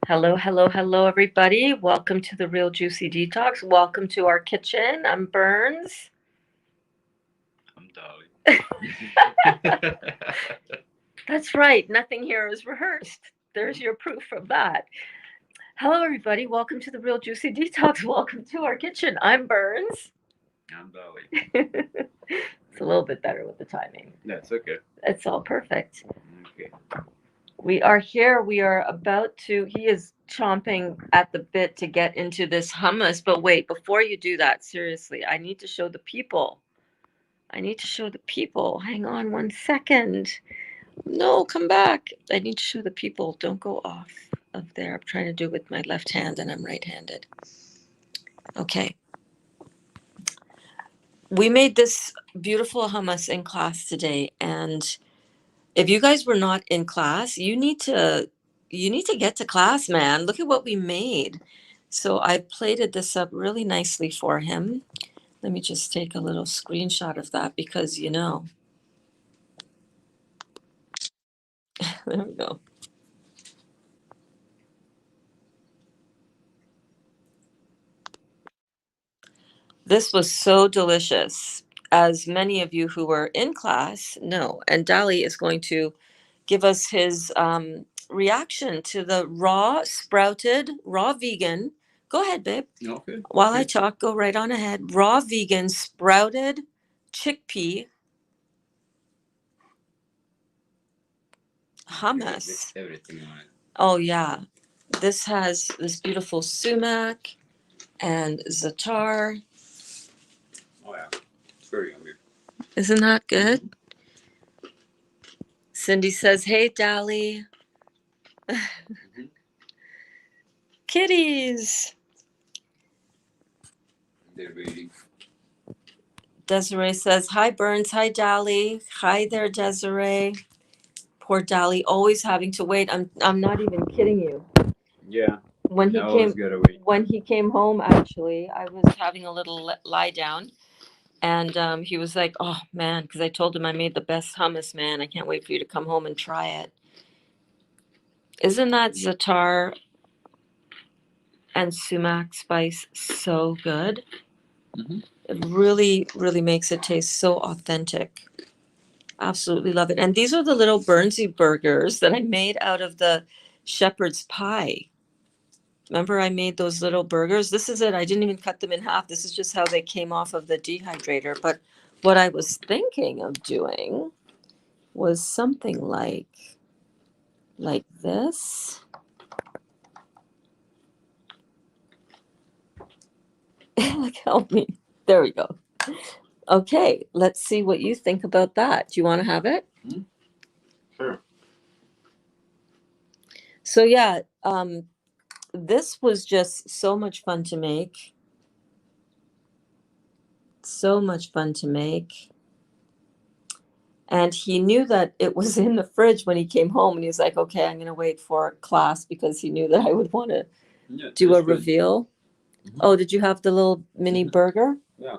Hello, hello, hello, everybody. Welcome to the Real Juicy Detox. Welcome to our kitchen. I'm Burns. I'm Dali. That's right. Nothing here is rehearsed. There's your proof of that. Hello, everybody. Welcome to the Real Juicy Detox. Welcome to our kitchen. I'm Burns. I'm Dali. It's a little bit better with the timing. That's okay. It's all perfect. Okay. We are here. We are about to. He is chomping at the bit to get into this hummus. But wait, before you do that, seriously, I need to show the people. I need to show the people. Hang on 1 second. No, come back. I need to show the people. Don't go off of there. I'm trying to do it with my left hand and I'm right handed. Okay. We made this beautiful hummus in class today. And if you guys were not in class, you need to get to class, man. Look at what we made. So I plated this up really nicely for him. Let me just take a little screenshot of that because there we go. This was so delicious, as many of you who were in class know. And Dali is going to give us his reaction to the raw vegan. Go ahead, babe. Okay. While I talk, go right on ahead. Raw vegan sprouted chickpea hummus. Everything on it. Oh, yeah. This has this beautiful sumac and za'atar. Oh yeah. It's very yummy. Isn't that good? Cindy says, hey, Dali. Mm-hmm. Kitties. They're waiting. Desiree says, hi, Burns. Hi, Dali. Hi there, Desiree. Poor Dali, always having to wait. I'm not even kidding you. Yeah. When he I always came gotta wait. when he came home, actually, I was having a little lie down, and he was like, "Oh man," because I told him I made the best hummus, man. I can't wait for you to come home and try it. Isn't that za'atar and sumac spice so good? Mm-hmm. It really, really makes it taste so authentic. Absolutely love it. And these are the little Burnsy burgers that I made out of the shepherd's pie. Remember, I made those little burgers? This is it. I didn't even cut them in half. This is just how they came off of the dehydrator. But what I was thinking of doing was something like this. Help me. There we go. Okay, let's see what you think about that. Do you want to have it? Mm-hmm. Sure. So yeah, this was just so much fun to make. So much fun to make. And he knew that it was in the fridge when he came home. And he was like, okay, I'm going to wait for class because he knew that I would want to do a reveal. Mm-hmm. Oh, did you have the little mini burger? Yeah.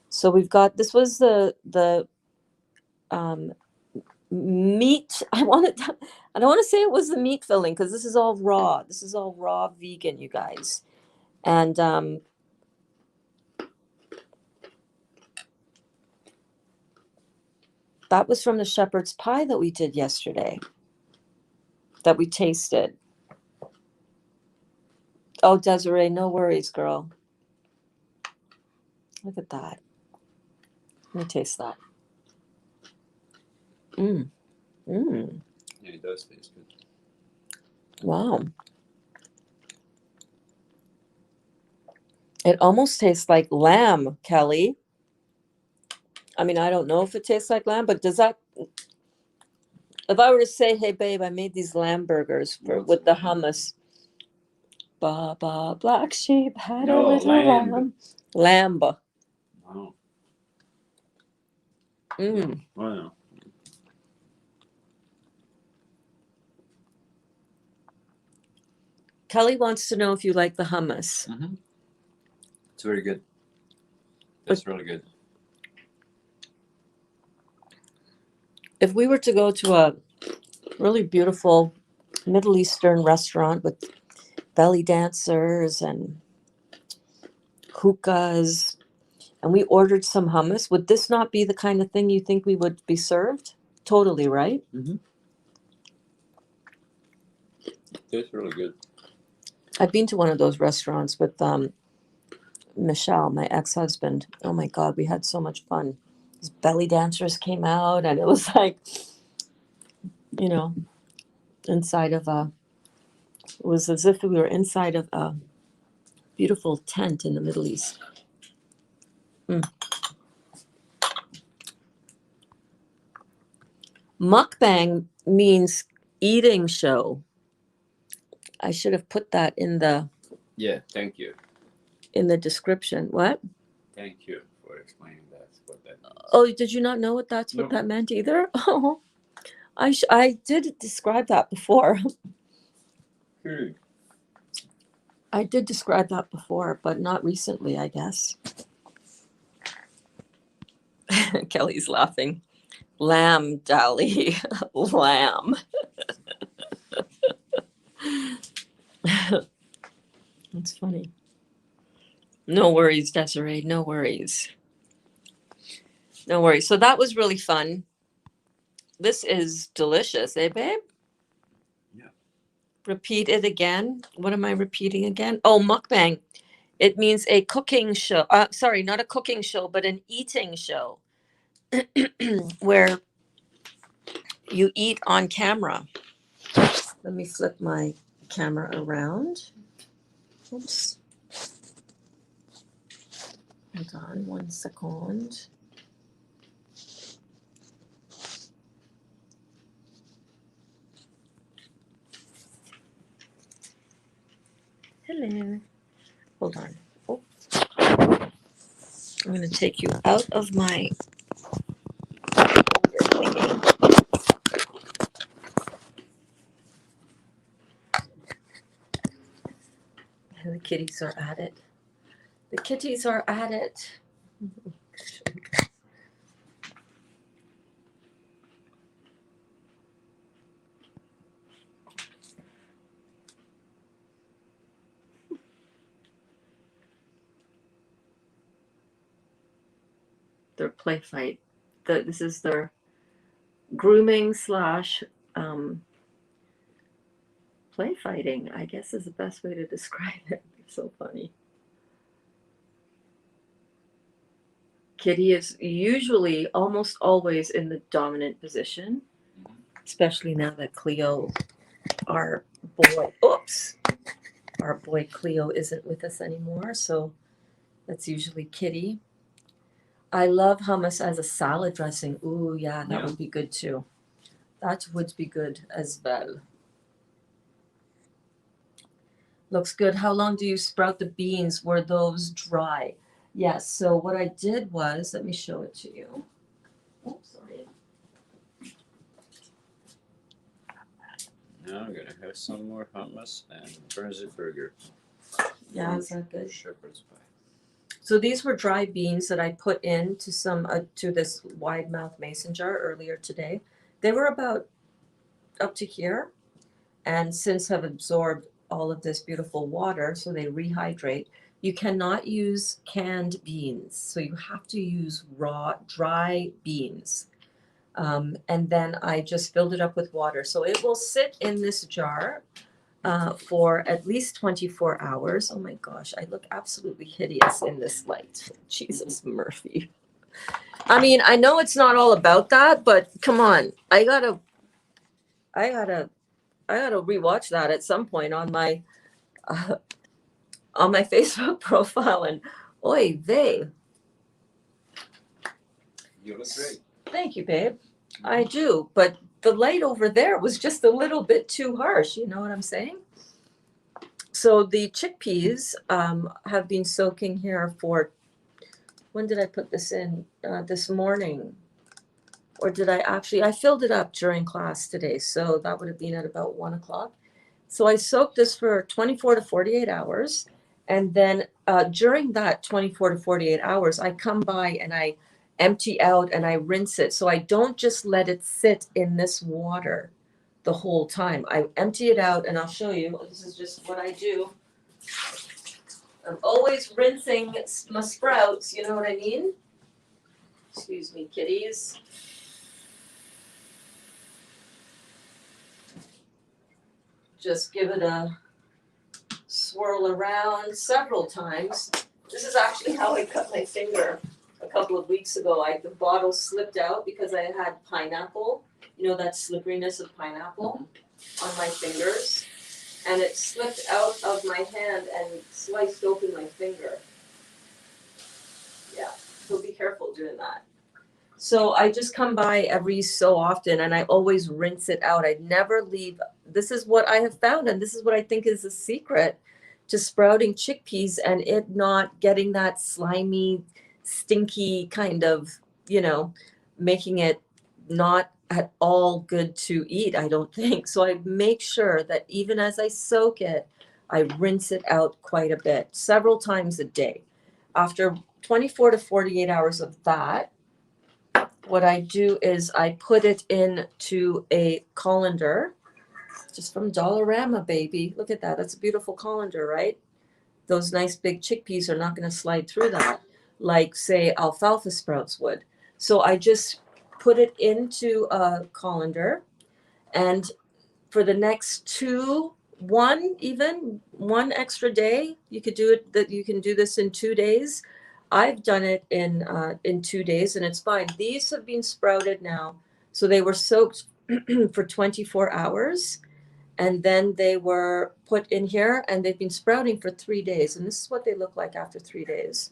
So we've got, this was the meat. I don't want to say it was the meat filling because this is all raw. This is all raw vegan, you guys. And that was from the shepherd's pie that we did yesterday, that we tasted. Oh, Desiree, no worries, girl. Look at that. Let me taste that. Mmm. Mmm. Yeah, it does taste good. Wow. It almost tastes like lamb, Kelly. I mean, I don't know if it tastes like lamb, but does that... If I were to say, hey, babe, I made these lamb burgers with the hummus. Baba, black sheep had a little lamb. Lamb. Wow. Mmm. Wow. Kelly wants to know if you like the hummus. Mm-hmm. It's very good. It's really good. If we were to go to a really beautiful Middle Eastern restaurant with belly dancers and hookahs. And we ordered some hummus. Would this not be the kind of thing you think we would be served? Totally, right? Mm-hmm. Tastes really good. I've been to one of those restaurants with Michelle, my ex-husband. Oh my God, we had so much fun. These belly dancers came out, and it was like, you know, inside of a, it was as if we were inside of a beautiful tent in the Middle East. Mukbang means eating show. I should have put that in the Thank you. in the description. What? Thank you for explaining what that means. Oh, did you not know what Nope. that meant either? Oh, I did describe that before. Good. I did describe that before, but not recently, I guess. Kelly's laughing. Lamb, Dali. Lamb. That's funny. No worries, Desiree. No worries. No worries. So that was really fun. This is delicious, eh, babe? Yeah. Repeat it again. What am I repeating again? Oh, mukbang. It means a cooking show. Sorry, not a cooking show, but an eating show where you eat on camera. Let me flip my camera around. Oops. Hold on 1 second. Hello. Hold on. Oh. I'm going to take you out of my thingy. And the kitties are at it. The kitties are at it. Their play fight. This is their grooming slash play fighting, I guess is the best way to describe it. It's so funny. Kitty is usually almost always in the dominant position, especially now that Cleo, our boy Cleo isn't with us anymore, so that's usually Kitty. I love hummus as a salad dressing. Ooh, yeah, that would be good too. That would be good as well. Looks good. How long do you sprout the beans? Were those dry? Yes, so what I did was, let me show it to you. Oh, sorry. Now I'm gonna have some more hummus and Brunswick burger. Yeah, is that good? Shepherd's pie. So these were dry beans that I put into some to this wide mouth mason jar earlier today. They were about up to here, and since have absorbed all of this beautiful water, so they rehydrate. You cannot use canned beans, so you have to use raw, dry beans. And then I just filled it up with water. So it will sit in this jar for at least 24 hours. Oh my gosh, I look absolutely hideous in this light. Jesus, Murphy. I mean, I know it's not all about that, but come on, I gotta rewatch that at some point on my Facebook profile. And oy vey. You look great. Thank you, babe. I do, but the light over there was just a little bit too harsh. You know what I'm saying? So the chickpeas have been soaking here for, when did I put this in? This morning. Or did I filled it up during class today. So that would have been at about 1 o'clock. So I soaked this for 24 to 48 hours. And then during that 24 to 48 hours, I come by and I empty out and I rinse it. So I don't just let it sit in this water the whole time. I empty it out, and I'll show you. This is just what I do. I'm always rinsing my sprouts, you know what I mean? Excuse me, kitties. Just give it a swirl around several times. This is actually how I cut my finger a couple of weeks ago. The bottle slipped out because I had pineapple, you know, that slipperiness of pineapple on my fingers. And it slipped out of my hand and sliced open my finger. Yeah, so be careful doing that. So I just come by every so often, and I always rinse it out. I never leave. This is what I have found, and this is what I think is the secret to sprouting chickpeas and it not getting that slimy, stinky kind of, you know, making it not at all good to eat, I don't think. So I make sure that even as I soak it, I rinse it out quite a bit, several times a day. After 24 to 48 hours of that, what I do is I put it into a colander, just from Dollarama, baby. Look at that. That's a beautiful colander, right? Those nice big chickpeas are not going to slide through that like, say, alfalfa sprouts would. So I just put it into a colander, and for the next one extra day, you could do it. That you can do this in 2 days. I've done it in 2 days, and it's fine. These have been sprouted now, so they were soaked for 24 hours, and then they were put in here, and they've been sprouting for 3 days, and this is what they look like after 3 days.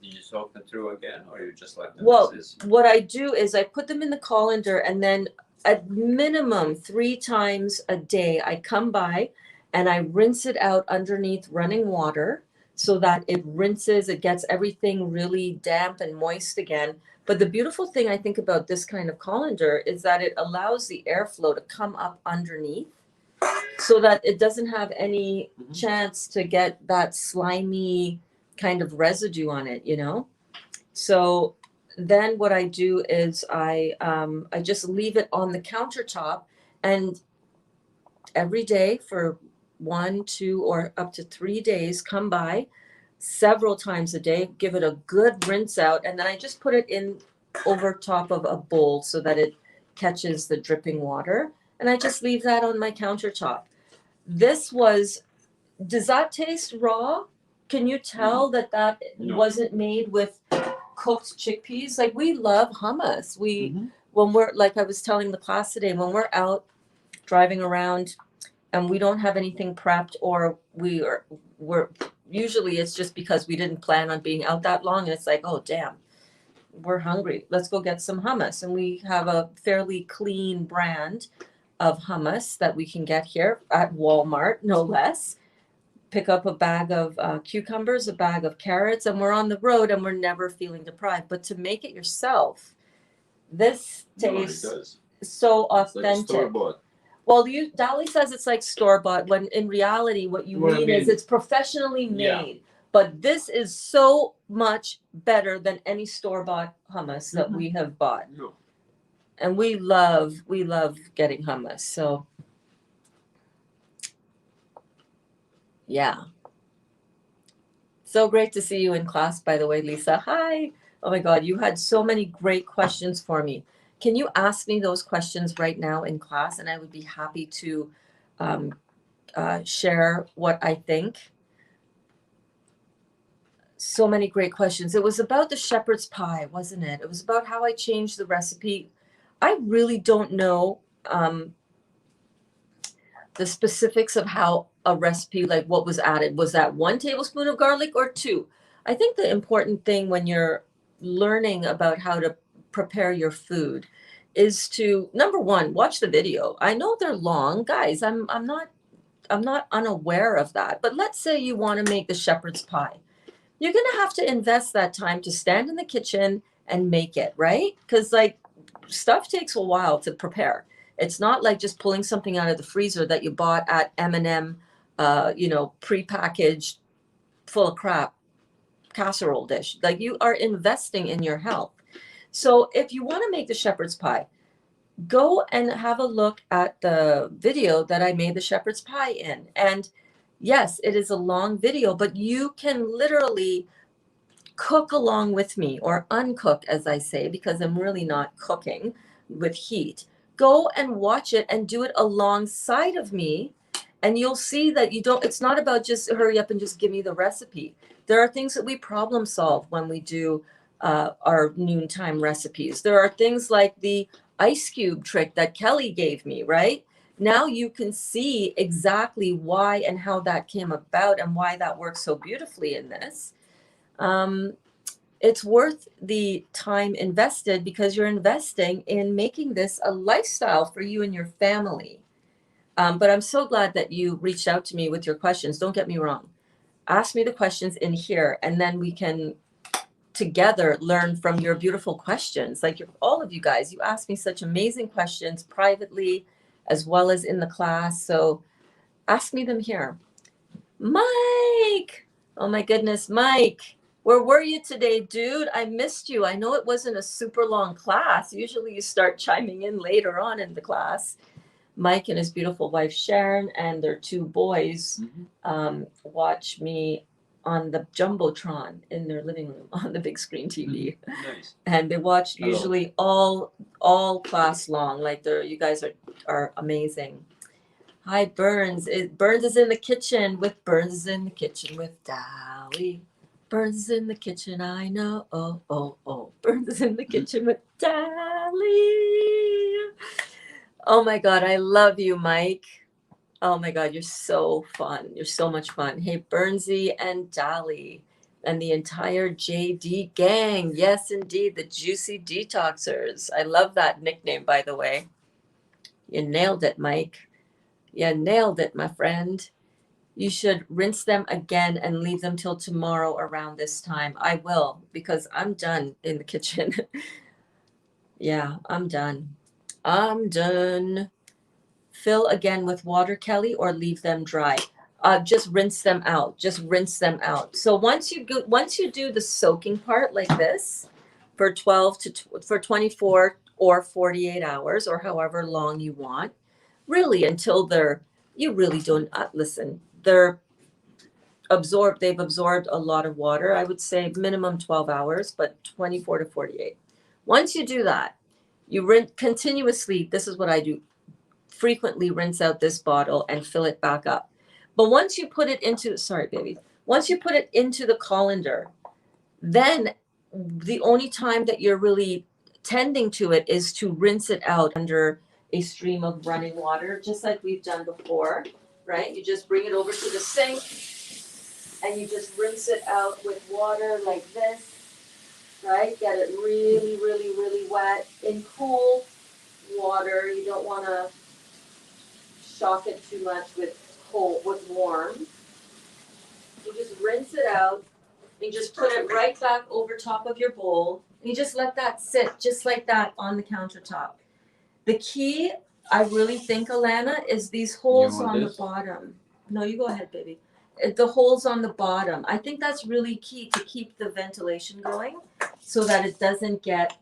Do you soak them through again, or you just let them Well, as is? what I do is I put them in the colander, and then at minimum 3 times a day, I come by and I rinse it out underneath running water so that it rinses, it gets everything really damp and moist again. But the beautiful thing I think about this kind of colander is that it allows the airflow to come up underneath so that it doesn't have any chance to get that slimy kind of residue on it, you know? So then what I do is I just leave it on the countertop, and every day for 1, 2, or up to 3 days, come by several times a day, give it a good rinse out, and then I just put it in over top of a bowl so that it catches the dripping water, and I just leave that on my countertop. Does that taste raw? Can you tell that No. wasn't made with cooked chickpeas? Like, we love hummus. When we're, like I was telling the class today, when we're out driving around and we don't have anything prepped, or we're usually it's just because we didn't plan on being out that long, and it's like, oh damn, we're hungry, let's go get some hummus. And we have a fairly clean brand of hummus that we can get here at Walmart, no less. Pick up a bag of cucumbers, a bag of carrots, and we're on the road and we're never feeling deprived. But to make it yourself, this tastes so authentic. Store-bought. Well, Dali says it's like store-bought, when in reality what you mean is it's professionally made. Yeah. But this is so much better than any store-bought hummus that we have bought. No. And we love getting hummus. So yeah. So great to see you in class, by the way, Lisa. Hi. Oh my God, you had so many great questions for me. Can you ask me those questions right now in class? And I would be happy to share what I think. So many great questions. It was about the shepherd's pie, wasn't it? It was about how I changed the recipe. I really don't know the specifics of how a recipe, like what was added. Was that 1 tablespoon of garlic or 2? I think the important thing when you're learning about how to prepare your food is to, number one, watch the video. I know they're long, guys. I'm not unaware of that. But let's say you want to make the shepherd's pie. You're going to have to invest that time to stand in the kitchen and make it, right? Because like stuff takes a while to prepare. It's not like just pulling something out of the freezer that you bought at M&M, prepackaged, full of crap casserole dish. Like, you are investing in your health. So if you want to make the shepherd's pie, go and have a look at the video that I made the shepherd's pie in. And yes, it is a long video, but you can literally cook along with me, or uncook, as I say, because I'm really not cooking with heat. Go and watch it and do it alongside of me. And you'll see that it's not about just hurry up and just give me the recipe. There are things that we problem solve when we do our noontime recipes. There are things like the ice cube trick that Kelly gave me, right? Now you can see exactly why and how that came about and why that works so beautifully in this. It's worth the time invested because you're investing in making this a lifestyle for you and your family. But I'm so glad that you reached out to me with your questions. Don't get me wrong. Ask me the questions in here, and then we can together learn from your beautiful questions. Like all of you guys, you ask me such amazing questions privately as well as in the class. So ask me them here. Mike! Oh my goodness, Mike. Where were you today, dude? I missed you. I know it wasn't a super long class. Usually you start chiming in later on in the class. Mike and his beautiful wife, Sharon, and their two boys watch me on the Jumbotron in their living room on the big screen TV. Nice. And they watch usually all class long. Like you guys are amazing. Hi, Burns. Burns is in the kitchen with Dali. Burns is in the kitchen, I know. Oh. Burns is in the kitchen with Dali. Oh my God, I love you, Mike. Oh my God, you're so fun. You're so much fun. Hey, Burnsy and Dali and the entire JD gang. Yes, indeed, the Juicy Detoxers. I love that nickname, by the way. You nailed it, Mike. You nailed it, my friend. You should rinse them again and leave them till tomorrow around this time. I will, because I'm done in the kitchen. Yeah, I'm done. I'm done. Fill again with water, Kelly, or leave them dry. Just rinse them out. Just rinse them out. So once you do the soaking part like this for 24 or 48 hours or however long you want, really until you really don't listen. They've absorbed a lot of water. I would say minimum 12 hours, but 24 to 48. Once you do that, you rinse continuously. This is what I do. Frequently rinse out this bottle and fill it back up. But once you put it into, once you put it into the colander, then the only time that you're really tending to it is to rinse it out under a stream of running water, just like we've done before, right? You just bring it over to the sink and you just rinse it out with water like this, right? Get it really, really, really wet in cool water. You don't want to shock it too much with warm. You just rinse it out. You just put it right back over top of your bowl. You just let that sit just like that on the countertop. The key, I really think, Alana, is these holes on the bottom. No, you go ahead, baby. The holes on the bottom. I think that's really key to keep the ventilation going so that it doesn't get,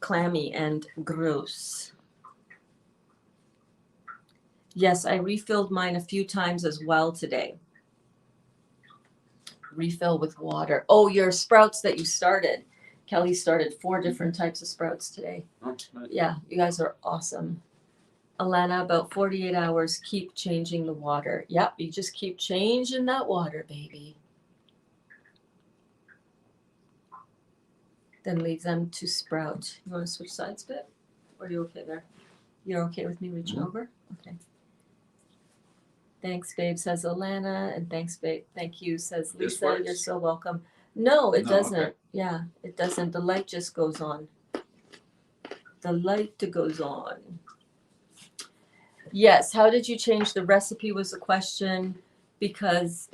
clammy and gross. Yes, I refilled mine a few times as well today. Refill with water. Oh, your sprouts that you started. Kelly started 4 different types of sprouts today. Oh, nice. Yeah, you guys are awesome. Alana, about 48 hours, keep changing the water. Yep, you just keep changing that water, baby. Then leave them to sprout. You want to switch sides a bit? Or are you okay there? You're okay with me reaching over? Okay. Thanks, babe, says Alana. And thanks, babe. Thank you, says Lisa. You're so welcome. No, it doesn't. Okay. Yeah, it doesn't. The light just goes on. The light goes on. Yes, how did you change the recipe was the question. Because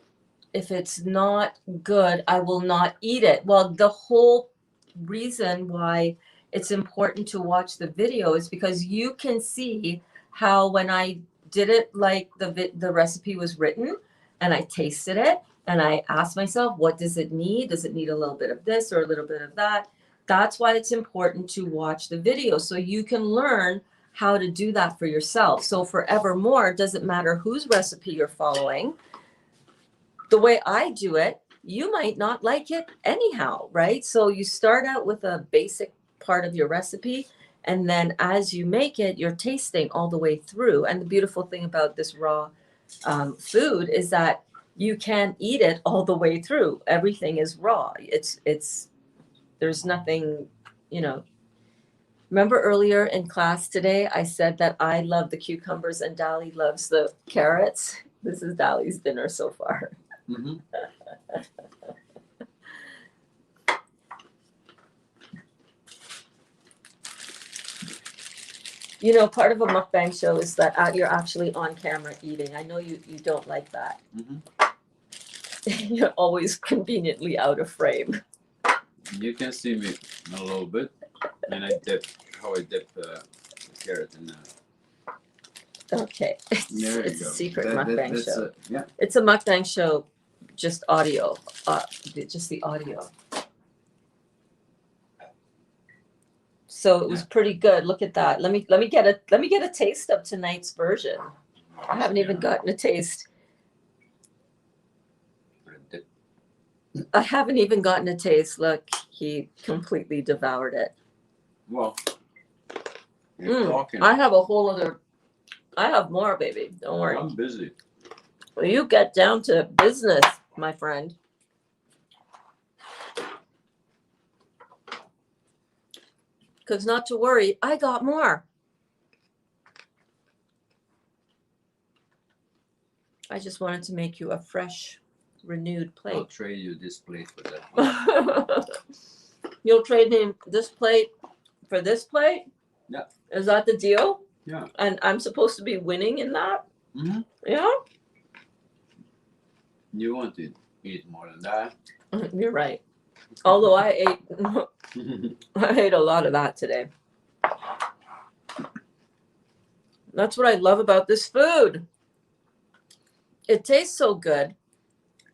if it's not good, I will not eat it. Well, the whole reason why it's important to watch the video is because you can see how when I did it like the recipe was written and I tasted it and I asked myself, what does it need? Does it need a little bit of this or a little bit of that? That's why it's important to watch the video so you can learn how to do that for yourself. So forevermore, it doesn't matter whose recipe you're following. The way I do it, you might not like it anyhow, right? So you start out with a basic part of your recipe, and then as you make it, you're tasting all the way through. And the beautiful thing about this raw food is that you can eat it all the way through. Everything is raw. There's nothing, you know. Remember earlier in class today, I said that I love the cucumbers and Dali loves the carrots. This is Dali's dinner so far. Mm-hmm. You know, part of a mukbang show is that you're actually on camera eating. I know you don't like that. Mm-hmm. You're always conveniently out of frame. You can see me a little bit, and I dip the carrot in there. Okay. There It's you a go. secret mukbang show. Yeah. It's a mukbang show, just audio, just the audio. So it was pretty good. Look at that. Let me get a taste of tonight's version. I haven't even gotten a taste. I haven't even gotten a taste. Look, he completely devoured it. Well, you're talking. I have a whole other. I have more, baby. Don't worry. I'm busy. Well, you get down to business, my friend. Because not to worry, I got more. I just wanted to make you a fresh, renewed plate. I'll trade you this plate for that. You'll trade me this plate for this plate? Yeah. Is that the deal? Yeah. And I'm supposed to be winning in that? Mm-hmm. Yeah? You want to eat more than that? You're right. Although I ate a lot of that today. That's what I love about this food. It tastes so good,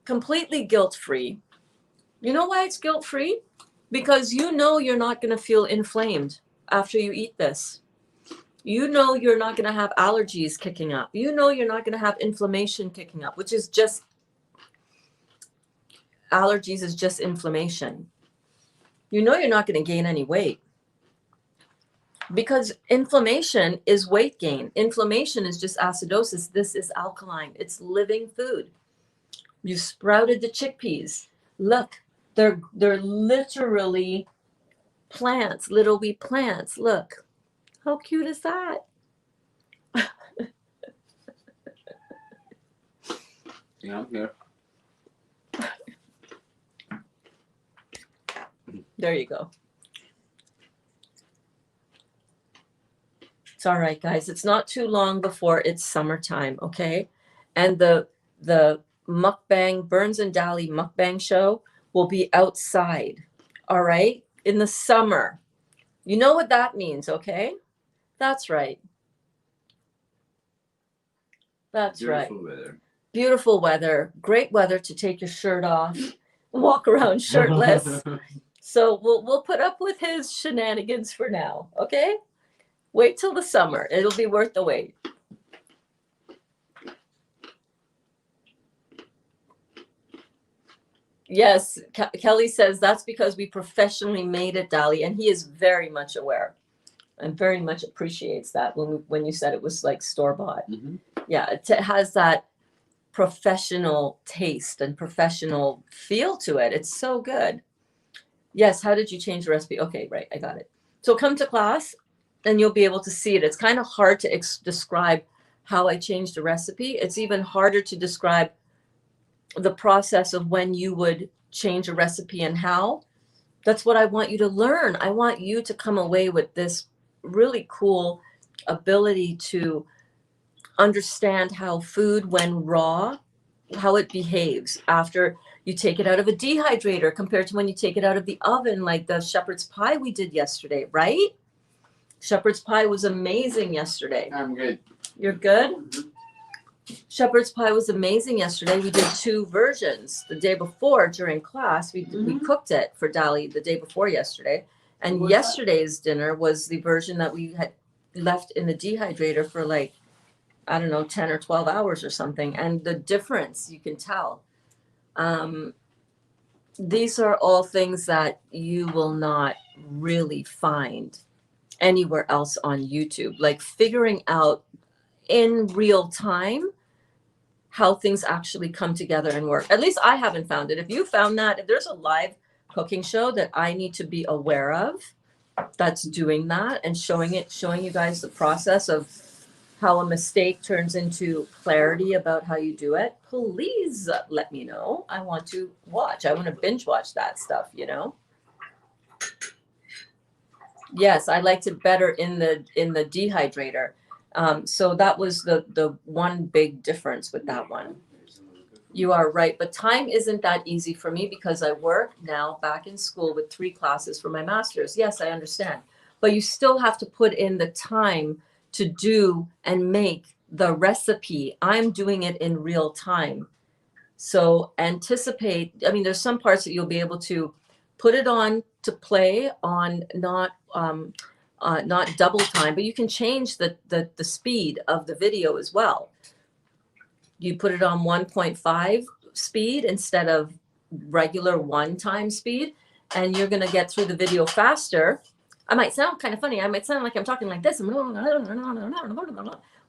completely guilt-free. You know why it's guilt-free? Because you know you're not going to feel inflamed after you eat this. You know you're not going to have allergies kicking up. You know you're not going to have inflammation kicking up, which is just, allergies is just inflammation. You know you're not going to gain any weight. Because inflammation is weight gain. Inflammation is just acidosis. This is alkaline. It's living food. You sprouted the chickpeas. Look, they're literally plants, little wee plants. Look, how cute is that? Yeah, I'm here. There you go. It's all right, guys. It's not too long before it's summertime, okay? And the mukbang, Burns and Dali mukbang show will be outside, all right? In the summer. You know what that means, okay? That's right. That's Beautiful right. weather. Beautiful weather. Great weather to take your shirt off, walk around shirtless. So we'll put up with his shenanigans for now, okay? Wait till the summer. It'll be worth the wait. Yes, Kelly says that's because we professionally made it, Dali, and he is very much aware and very much appreciates that when you said it was like store-bought. Mm-hmm. Yeah, it has that professional taste and professional feel to it. It's so good. Yes, how did you change the recipe? Okay, right, I got it. So come to class and you'll be able to see it. It's kind of hard to describe how I changed the recipe. It's even harder to describe the process of when you would change a recipe and how. That's what I want you to learn. I want you to come away with this really cool ability to understand how food, when raw, how it behaves after you take it out of a dehydrator compared to when you take it out of the oven, like the shepherd's pie we did yesterday, right? Shepherd's pie was amazing yesterday. I'm good. You're good? Mm-hmm. Shepherd's pie was amazing yesterday. We did 2 versions. The day before during class, we cooked it for Dali the day before yesterday. And What's yesterday's dinner was the version that we had left in the dehydrator for like, I don't know, 10 or 12 hours or something. And the difference, you can tell. These are all things that you will not really find anywhere else on YouTube. Like figuring out in real time how things actually come together and work. At least I haven't found it. If you found that, if there's a live cooking show that I need to be aware of that's doing that and showing you guys the process of how a mistake turns into clarity about how you do it, please let me know. I want to watch. I want to binge watch that stuff, you know? Yes, I liked it better in the dehydrator. So that was the one big difference with that one. You are right, but time isn't that easy for me because I work now back in school with 3 classes for my master's. Yes, I understand. But you still have to put in the time to do and make the recipe. I'm doing it in real time. So anticipate, I mean, there's some parts that you'll be able to put it on to play on, not double time, but you can change the speed of the video as well. You put it on 1.5 speed instead of regular 1 time speed, and you're going to get through the video faster. I might sound kind of funny. I might sound like I'm talking like this,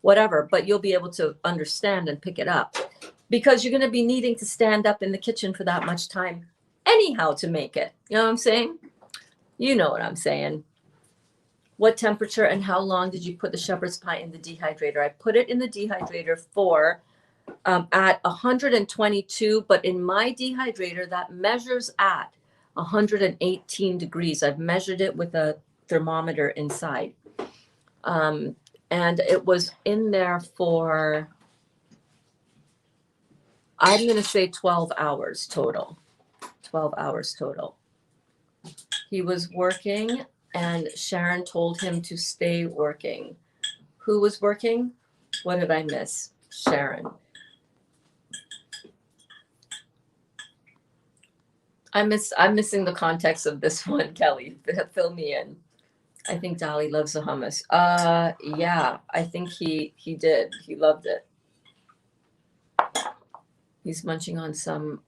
whatever, but you'll be able to understand and pick it up because you're going to be needing to stand up in the kitchen for that much time anyhow to make it. You know what I'm saying? You know what I'm saying. What temperature and how long did you put the shepherd's pie in the dehydrator? I put it in the dehydrator for at 122, but in my dehydrator that measures at 118 degrees. I've measured it with a thermometer inside. And it was in there for, I'm going to say 12 hours total. 12 hours total. He was working and Sharon told him to stay working. Who was working? What did I miss? Sharon. I'm missing the context of this one, Kelly. Fill me in. I think Dali loves the hummus. Yeah, I think he did. He loved it. He's munching on some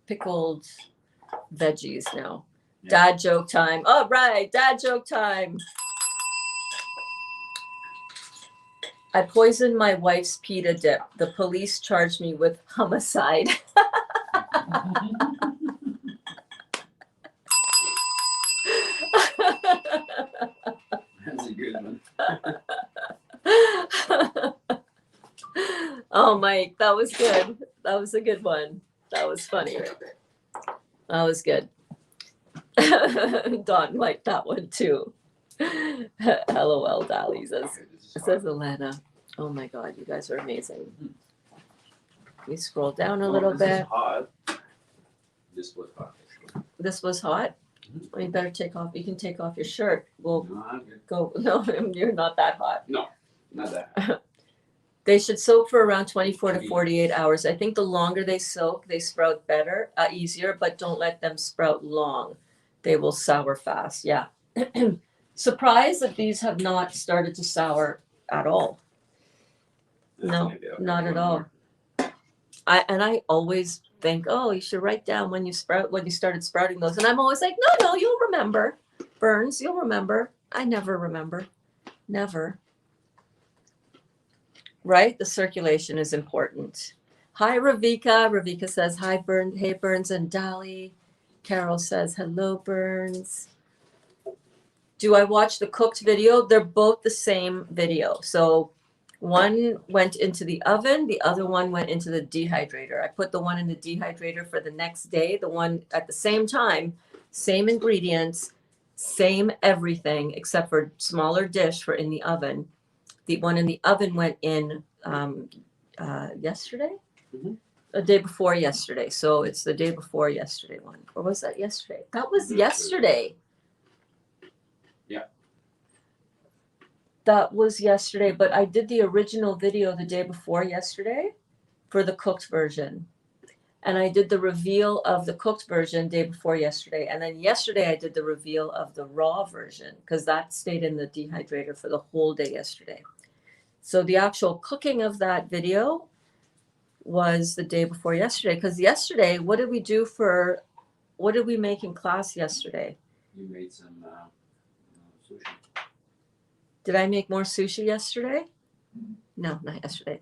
pickled veggies now. Yeah. Dad joke time. All right, dad joke time. I poisoned my wife's pita dip. The police charged me with homicide. That's a good one. Oh, Mike, that was good. That was a good one. That was funny. That was good. Don liked that one too. LOL, Dali says Alana. Oh my God, you guys are amazing. We scroll down a little bit. Is hot. This was hot. This was hot. Well, you better take off. You can take off your shirt. We'll No, go. No, you're not that hot. no, not that. They should soak for around 24 to 48 hours. I think the longer they soak, they sprout better, easier, but don't let them sprout long. They will sour fast. Yeah. Surprised that these have not started to sour at all. No, not at all. I always think, oh, you should write down when you started sprouting those. And I'm always like, no, you'll remember. Burns, you'll remember. I never remember. Never. Right? The circulation is important. Hi, Ravika. Ravika says, hi, Burns. Hey, Burns and Dali. Carol says, hello, Burns. Do I watch the cooked video? They're both the same video. So one went into the oven. The other one went into the dehydrator. I put the one in the dehydrator for the next day. The one at the same time, same ingredients, same everything, except for smaller dish for in the oven. The one in the oven went in yesterday? Mm-hmm. The day before yesterday. So it's the day before yesterday one. Or was that yesterday? That was yesterday. Yeah. That was yesterday, but I did the original video the day before yesterday for the cooked version. And I did the reveal of the cooked version day before yesterday. And then yesterday I did the reveal of the raw version because that stayed in the dehydrator for the whole day yesterday. So the actual cooking of that video was the day before yesterday. Because yesterday, what did we make in class yesterday? You made some sushi. Did I make more sushi yesterday? No, not yesterday.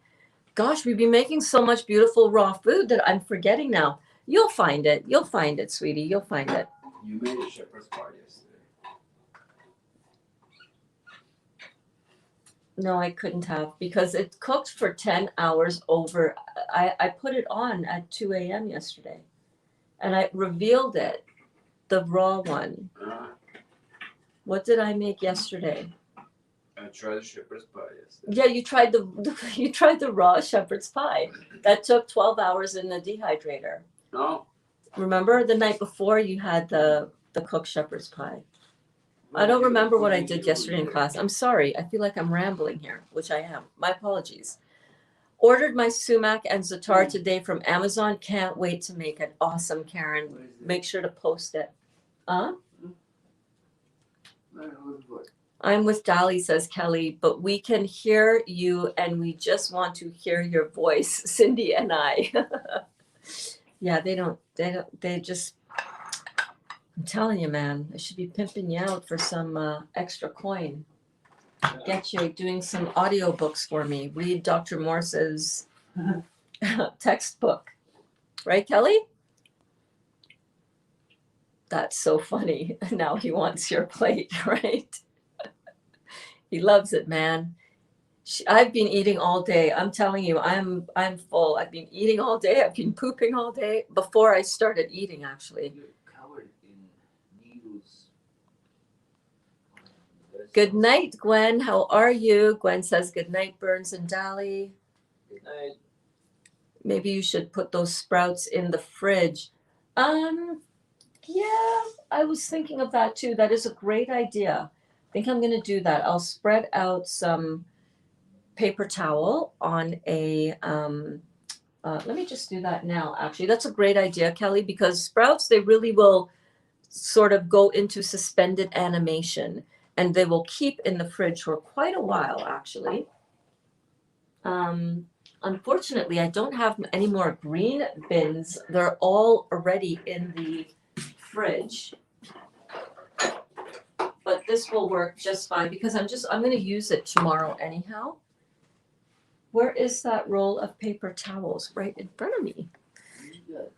Gosh, we've been making so much beautiful raw food that I'm forgetting now. You'll find it. You'll find it, sweetie. You'll find it. You made a shepherd's pie yesterday. No, I couldn't have because it cooked for 10 hours over. I put it on at 2 a.m. yesterday and I revealed it, the raw one. What did I make yesterday? I tried the shepherd's pie yesterday. Yeah, you tried the raw shepherd's pie. That took 12 hours in the dehydrator. No. Remember the night before you had the cooked shepherd's pie? I don't remember what I did yesterday in class. I'm sorry. I feel like I'm rambling here, which I am. My apologies. Ordered my sumac and za'atar today from Amazon. Can't wait to make it. Awesome, Karen. Make sure to post it. Huh? I'm with Dali, says Kelly, but we can hear you and we just want to hear your voice, Cindy and I. Yeah, they just, I'm telling you, man, I should be pimping you out for some extra coin. Get you doing some audiobooks for me. Read Dr. Morse's textbook. Right, Kelly? That's so funny. Now he wants your plate, right? He loves it, man. I've been eating all day. I'm telling you, I'm full. I've been eating all day. I've been pooping all day before I started eating, actually. You're covered in needles. Good night, Gwen. How are you? Gwen says good night, Burns and Dali. Good night. Maybe you should put those sprouts in the fridge. Yeah, I was thinking of that too. That is a great idea. I think I'm going to do that. I'll spread out some paper towel on a, let me just do that now, actually. That's a great idea, Kelly, because sprouts, they really will sort of go into suspended animation and they will keep in the fridge for quite a while, actually. Unfortunately, I don't have any more green bins. They're all already in the fridge. But this will work just fine because I'm going to use it tomorrow anyhow. Where is that roll of paper towels? Right in front of me.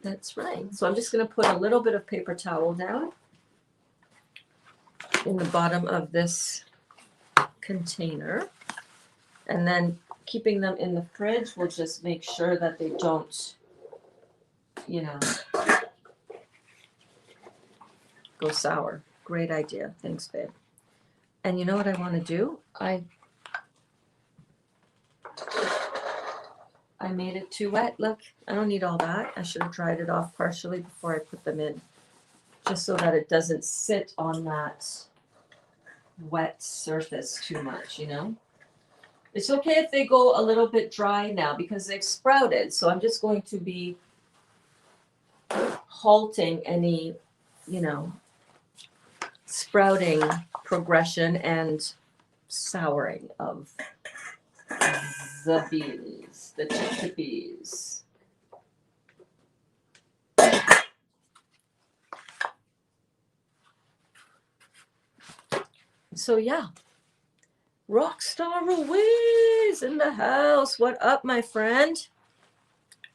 That's right. So I'm just going to put a little bit of paper towel down in the bottom of this container. And then keeping them in the fridge will just make sure that they don't, go sour. Great idea. Thanks, babe. And you know what I want to do? I made it too wet. Look, I don't need all that. I should have dried it off partially before I put them in, just so that it doesn't sit on that wet surface too much, It's okay if they go a little bit dry now because they've sprouted. So I'm just going to be halting any, sprouting progression and souring of the beans, the chickpeas. So yeah, Rockstar Ruiz in the house. What up, my friend?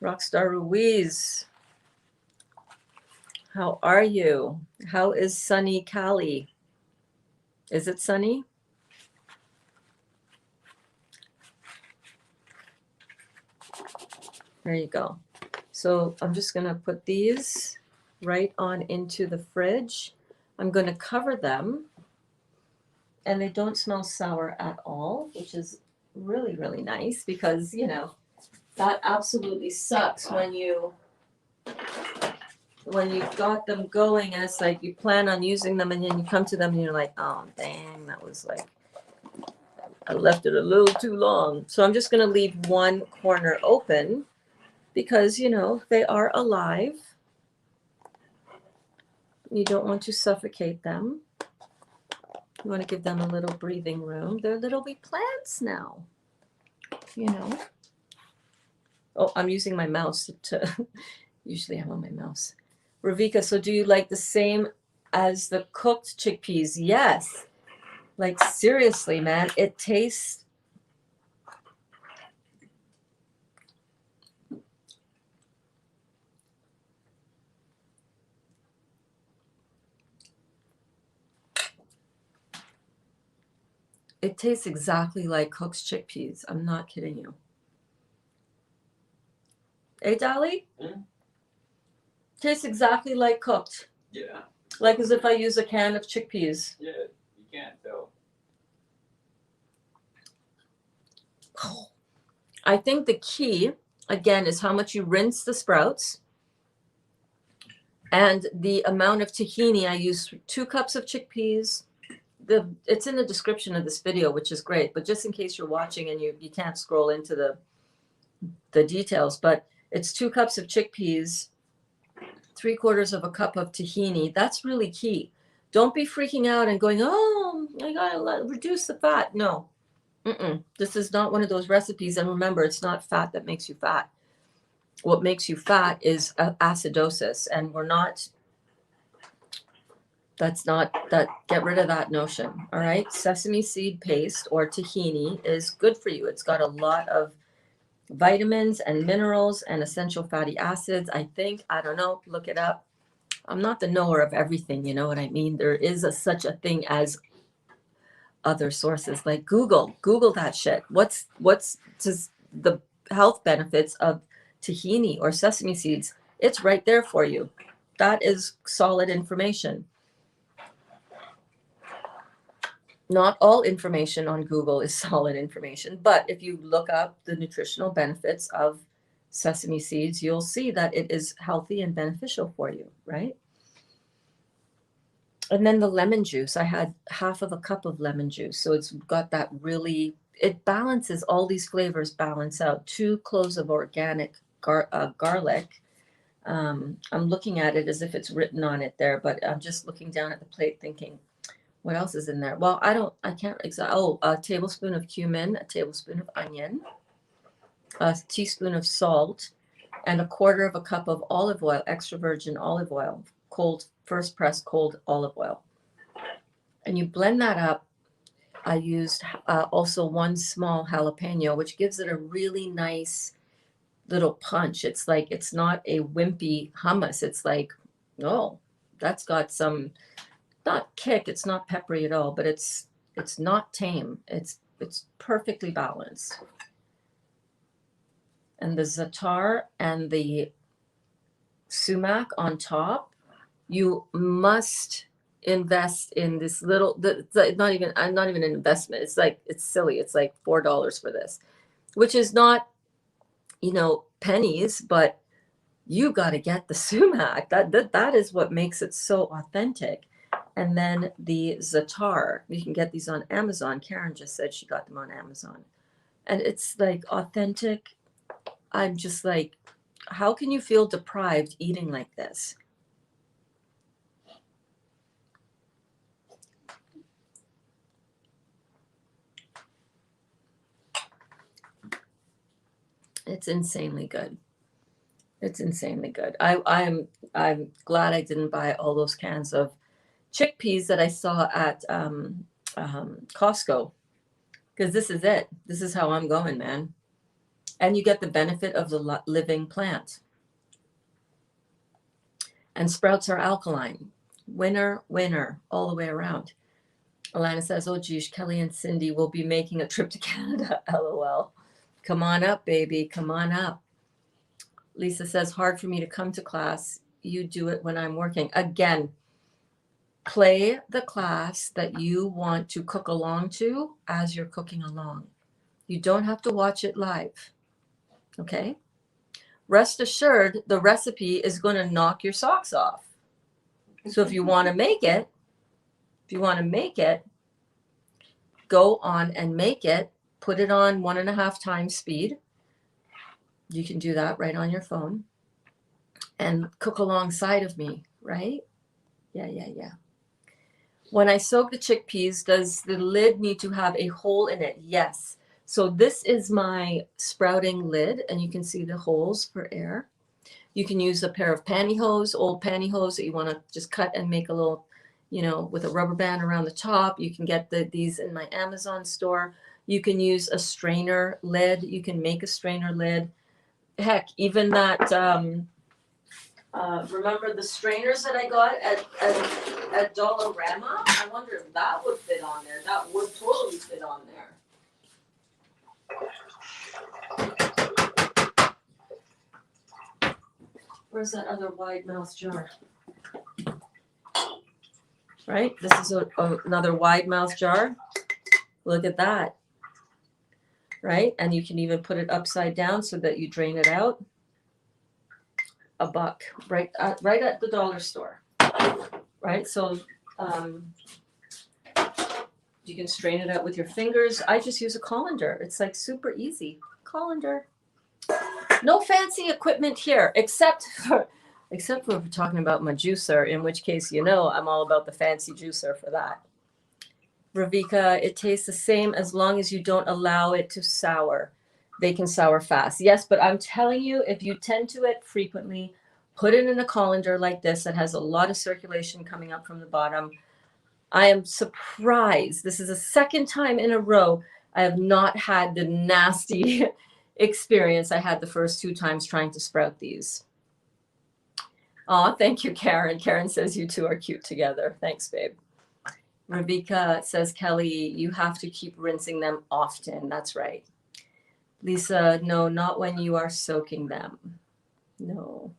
Rockstar Ruiz. How are you? How is sunny Cali? Is it sunny? There you go. So I'm just going to put these right on into the fridge. I'm going to cover them. And they don't smell sour at all, which is really, really nice because, that absolutely sucks when you've got them going and it's like you plan on using them and then you come to them and you're like, oh, dang, that was like, I left it a little too long. So I'm just going to leave one corner open because, you know, they are alive. You don't want to suffocate them. You want to give them a little breathing room. They're little wee plants now, you know. Oh, I'm using my mouse to, usually I'm on my mouse. Ravika, so do you like the same as the cooked chickpeas? Yes. Like, seriously, man, it tastes, it tastes exactly like cooked chickpeas. I'm not kidding you. Hey, Dali? Mm. Tastes exactly like cooked. Yeah. Like as if I use a can of chickpeas. Yeah, you can't tell. I think the key, again, is how much you rinse the sprouts and the amount of tahini. I use 2 cups of chickpeas. It's in the description of this video, which is great. But just in case you're watching and you can't scroll into the details, but it's 2 cups of chickpeas, 3/4 of a cup of tahini. That's really key. Don't be freaking out and going, oh, I gotta reduce the fat. No. This is not one of those recipes. And remember, it's not fat that makes you fat. What makes you fat is acidosis. And get rid of that notion. All right. Sesame seed paste or tahini is good for you. It's got a lot of vitamins and minerals and essential fatty acids. I don't know, look it up. I'm not the knower of everything. You know what I mean? There is such a thing as other sources, like Google that shit. What's just the health benefits of tahini or sesame seeds? It's right there for you. That is solid information. Not all information on Google is solid information, but if you look up the nutritional benefits of sesame seeds, you'll see that it is healthy and beneficial for you, right? And then the lemon juice, I had 1/2 cup of lemon juice. So it's got that really, it balances, all these flavors balance out. 2 cloves of organic garlic. I'm looking at it as if it's written on it there, but I'm just looking down at the plate thinking, what else is in there? Well, I can't exactly, a tablespoon of cumin, a tablespoon of onion, a teaspoon of salt, and 1/4 cup of olive oil, extra virgin olive oil, cold, first pressed cold olive oil. And you blend that up. I used also 1 small jalapeno, which gives it a really nice little punch. It's like, it's not a wimpy hummus. It's like, oh, that's got some, not kick. It's not peppery at all, but it's not tame. It's perfectly balanced. And the za'atar and the sumac on top, you must invest in this little, not even an investment. It's like, it's silly. It's like $4 for this, which is not, you know, pennies, but you got to get the sumac. That is what makes it so authentic. And then the za'atar, you can get these on Amazon. Karen just said she got them on Amazon, and it's like authentic. I'm just like, how can you feel deprived eating like this? It's insanely good. It's insanely good. I'm glad I didn't buy all those cans of chickpeas that I saw at Costco, because this is it. This is how I'm going, man. And you get the benefit of the living plant. And sprouts are alkaline. Winner, winner, all the way around. Alana says, oh, geez, Kelly and Cindy will be making a trip to Canada. LOL. Come on up, baby. Come on up. Lisa says, hard for me to come to class. You do it when I'm working. Again, play the class that you want to cook along to as you're cooking along. You don't have to watch it live. Okay? Rest assured, the recipe is going to knock your socks off. So if you want to make it, go on and make it. Put it on 1.5 times speed. You can do that right on your phone and cook alongside of me, right? Yeah, yeah, yeah. When I soak the chickpeas, does the lid need to have a hole in it? Yes. So this is my sprouting lid, and you can see the holes for air. You can use a pair of pantyhose, old pantyhose that you want to just cut and make a little, you know, with a rubber band around the top. You can get these in my Amazon store. You can use a strainer lid. You can make a strainer lid. Heck, even that, remember the strainers that I got at Dollarama? I wonder if that would fit on there. That would totally fit on there. Where's that other wide mouth jar? Right? This is another wide mouth jar. Look at that. Right? And you can even put it upside down so that you drain it out. $1, right at the dollar store. Right? So you can strain it out with your fingers. I just use a colander. It's like super easy. Colander. No fancy equipment here, except for if we're talking about my juicer, in which case, you know, I'm all about the fancy juicer for that. Ravika, it tastes the same as long as you don't allow it to sour. They can sour fast. Yes, but I'm telling you, if you tend to it frequently, put it in a colander like this that has a lot of circulation coming up from the bottom. I am surprised. This is the second time in a row I have not had the nasty experience I had the first 2 times trying to sprout these. Oh, thank you, Karen. Karen says you two are cute together. Thanks, babe. Ravika says, Kelly, you have to keep rinsing them often. That's right. Lisa, no, not when you are soaking them. No.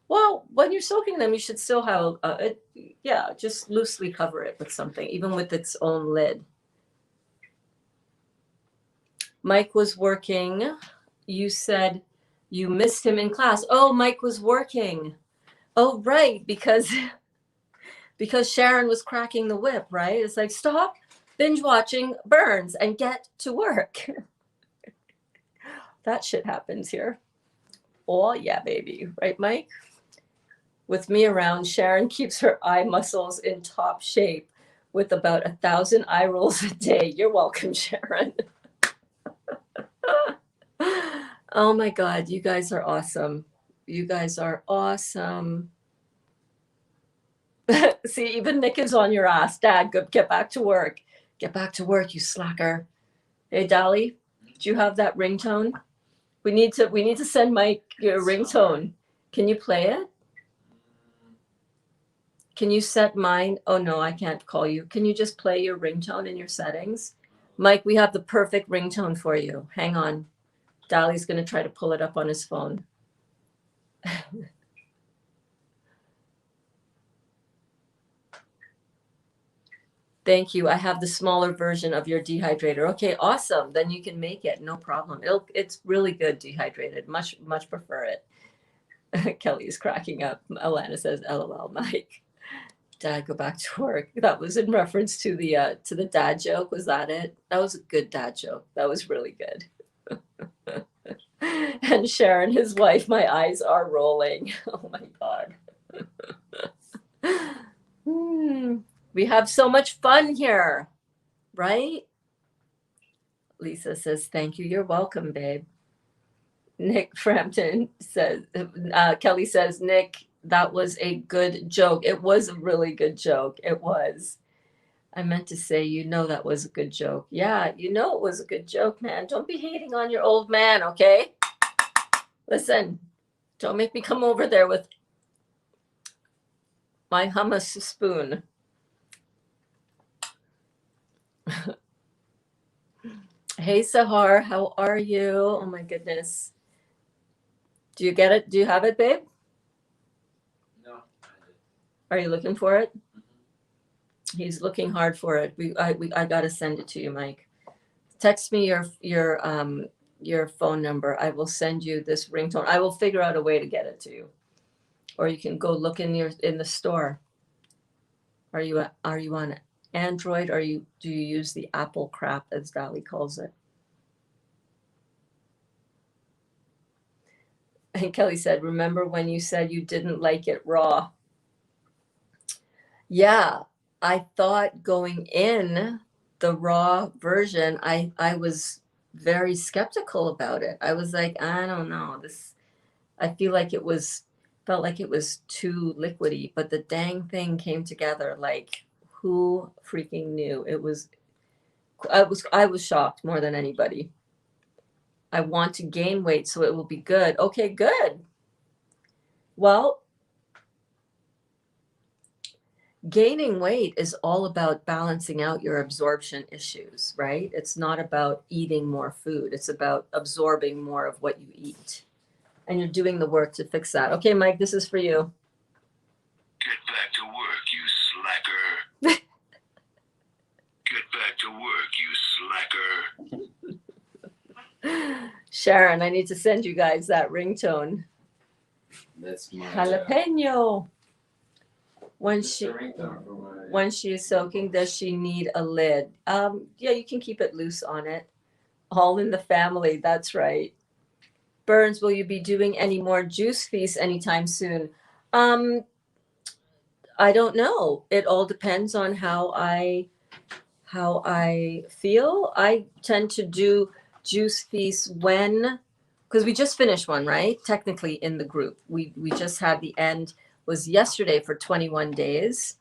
Well, when you're soaking them, you should still have, just loosely cover it with something, even with its own lid. Mike was working. You said you missed him in class. Oh, Mike was working. Oh, right, because Sharon was cracking the whip, right? It's like, stop binge watching Burns and get to work. That shit happens here. Oh, yeah, baby. Right, Mike? With me around, Sharon keeps her eye muscles in top shape with about 1,000 eye rolls a day. You're welcome, Sharon. Oh my God, you guys are awesome. You guys are awesome. See, even Nick is on your ass. Dad, go get back to work. Get back to work, you slacker. Hey, Dali, do you have that ringtone? We need to send Mike your ringtone. Can you play it? Can you set mine? Oh no, I can't call you. Can you just play your ringtone in your settings? Mike, we have the perfect ringtone for you. Hang on. Dali's going to try to pull it up on his phone. Thank you. I have the smaller version of your dehydrator. Okay, awesome. Then you can make it. No problem. It's really good dehydrated. Much prefer it. Kelly's cracking up. Alana says, LOL, Mike. Dad, go back to work. That was in reference to the dad joke. Was that it? That was a good dad joke. That was really good. And Sharon, his wife, my eyes are rolling. Oh my God. We have so much fun here, right? Lisa says, thank you. You're welcome, babe. Nick Frampton says, Kelly says, Nick, that was a good joke. It was a really good joke. It was. I meant to say, that was a good joke. Yeah, it was a good joke, man. Don't be hating on your old man, okay? Listen, don't make me come over there with my hummus spoon. Hey, Sahar, how are you? Oh, my goodness. Do you get it? Do you have it, babe? No. Are you looking for it? Mm-hmm. He's looking hard for it. I got to send it to you, Mike. Text me your phone number. I will send you this ringtone. I will figure out a way to get it to you. Or you can go look in the store. Are you on Android, or do you use the Apple crap, as Dali calls it? And Kelly said, remember when you said you didn't like it raw? Yeah, I thought going in the raw version, I was very skeptical about it. I was like, I don't know. I feel like felt like it was too liquidy, but the dang thing came together like who freaking knew? I was shocked more than anybody. I want to gain weight so it will be good. Okay, good. Well, gaining weight is all about balancing out your absorption issues, right? It's not about eating more food. It's about absorbing more of what you eat. And you're doing the work to fix that. Okay, Mike, this is for you. Get back to work, you slacker. Get back to work, you slacker. Sharon, I need to send you guys that ringtone. That's my Jalapeño. When that's she the ringtone for my- when she is soaking, does she need a lid? Yeah, you can keep it loose on it. All in the family, that's right. Burns, will you be doing any more juice feasts anytime soon? Um, I don't know. It all depends on how I feel. I tend to do juice feasts because we just finished one, right? Technically in the group. We just had the end was yesterday for 21 days.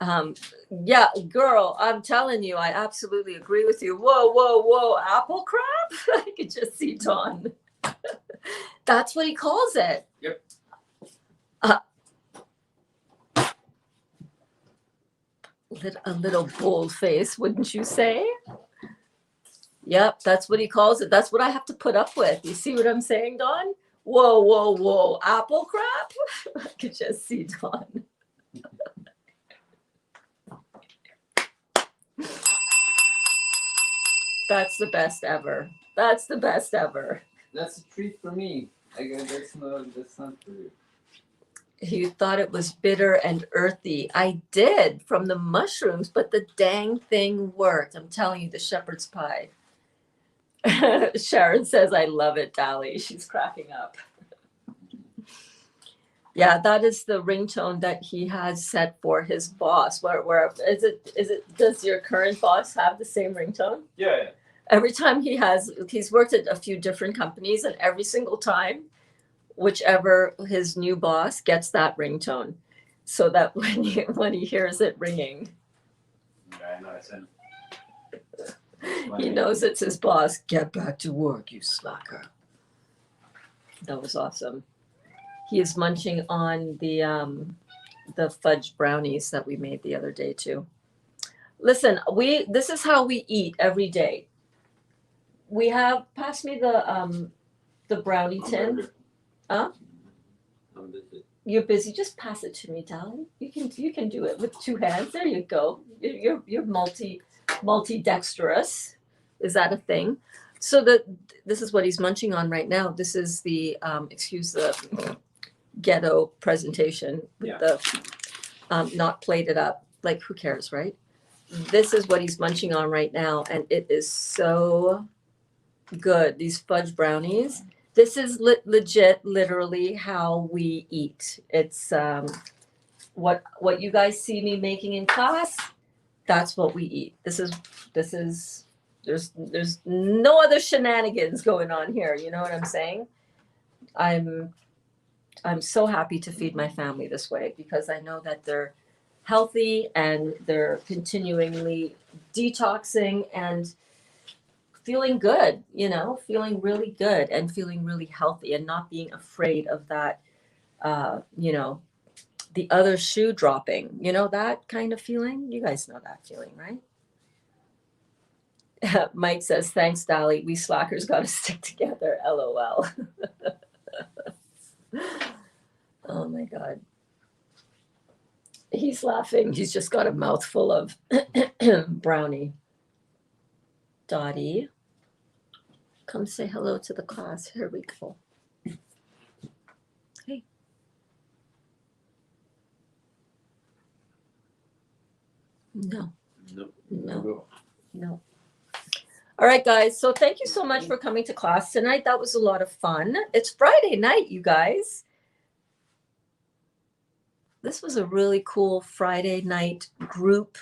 Yeah, girl, I'm telling you, I absolutely agree with you. Whoa, whoa, whoa, apple crap? I could just see Don. That's what he calls it. Yep. A little bold face, wouldn't you say? Yep, that's what he calls it. That's what I have to put up with. You see what I'm saying, Don? Whoa, whoa, whoa, apple crap? I could just see Don. That's the best ever. That's the best ever. That's a treat for me. That's not for you. You thought it was bitter and earthy. I did from the mushrooms, but the dang thing worked. I'm telling you, the shepherd's pie. Sharon says, I love it, Dali. She's cracking up. Yeah, that is the ringtone that he has set for his boss. Where is it does your current boss have the same ringtone? Yeah. Every time he's worked at a few different companies, and every single time, whichever his new boss gets that ringtone. So that when he hears it ringing, Yeah, I know. It's in. he knows it's his boss. Get back to work, you slacker. That was awesome. He is munching on the fudge brownies that we made the other day too. Listen, this is how we eat every day. We have pass me the brownie tin. Huh? I'm busy. You're busy. Just pass it to me, darling. You can do it with two hands. There you go. You're multi-dexterous. Is that a thing? So this is what he's munching on right now. This is the excuse the ghetto presentation with the not plated up. Like who cares, right? This is what he's munching on right now, and it is so good. These fudge brownies. This is legit, literally how we eat. It's what you guys see me making in class. That's what we eat. This is there's no other shenanigans going on here. You know what I'm saying? I'm so happy to feed my family this way because I know that they're healthy and they're continually detoxing and feeling good, feeling really good and feeling really healthy and not being afraid of that, the other shoe dropping, that kind of feeling. You guys know that feeling, right? Mike says, thanks, Dali. We slackers got to stick together. LOL. Oh my God. He's laughing. He's just got a mouthful of brownie. Dottie, come say hello to the class. Here we go. Hey. No. Nope. No. No. All right, guys. So thank you so much for coming to class tonight. That was a lot of fun. It's Friday night, you guys. This was a really cool Friday night group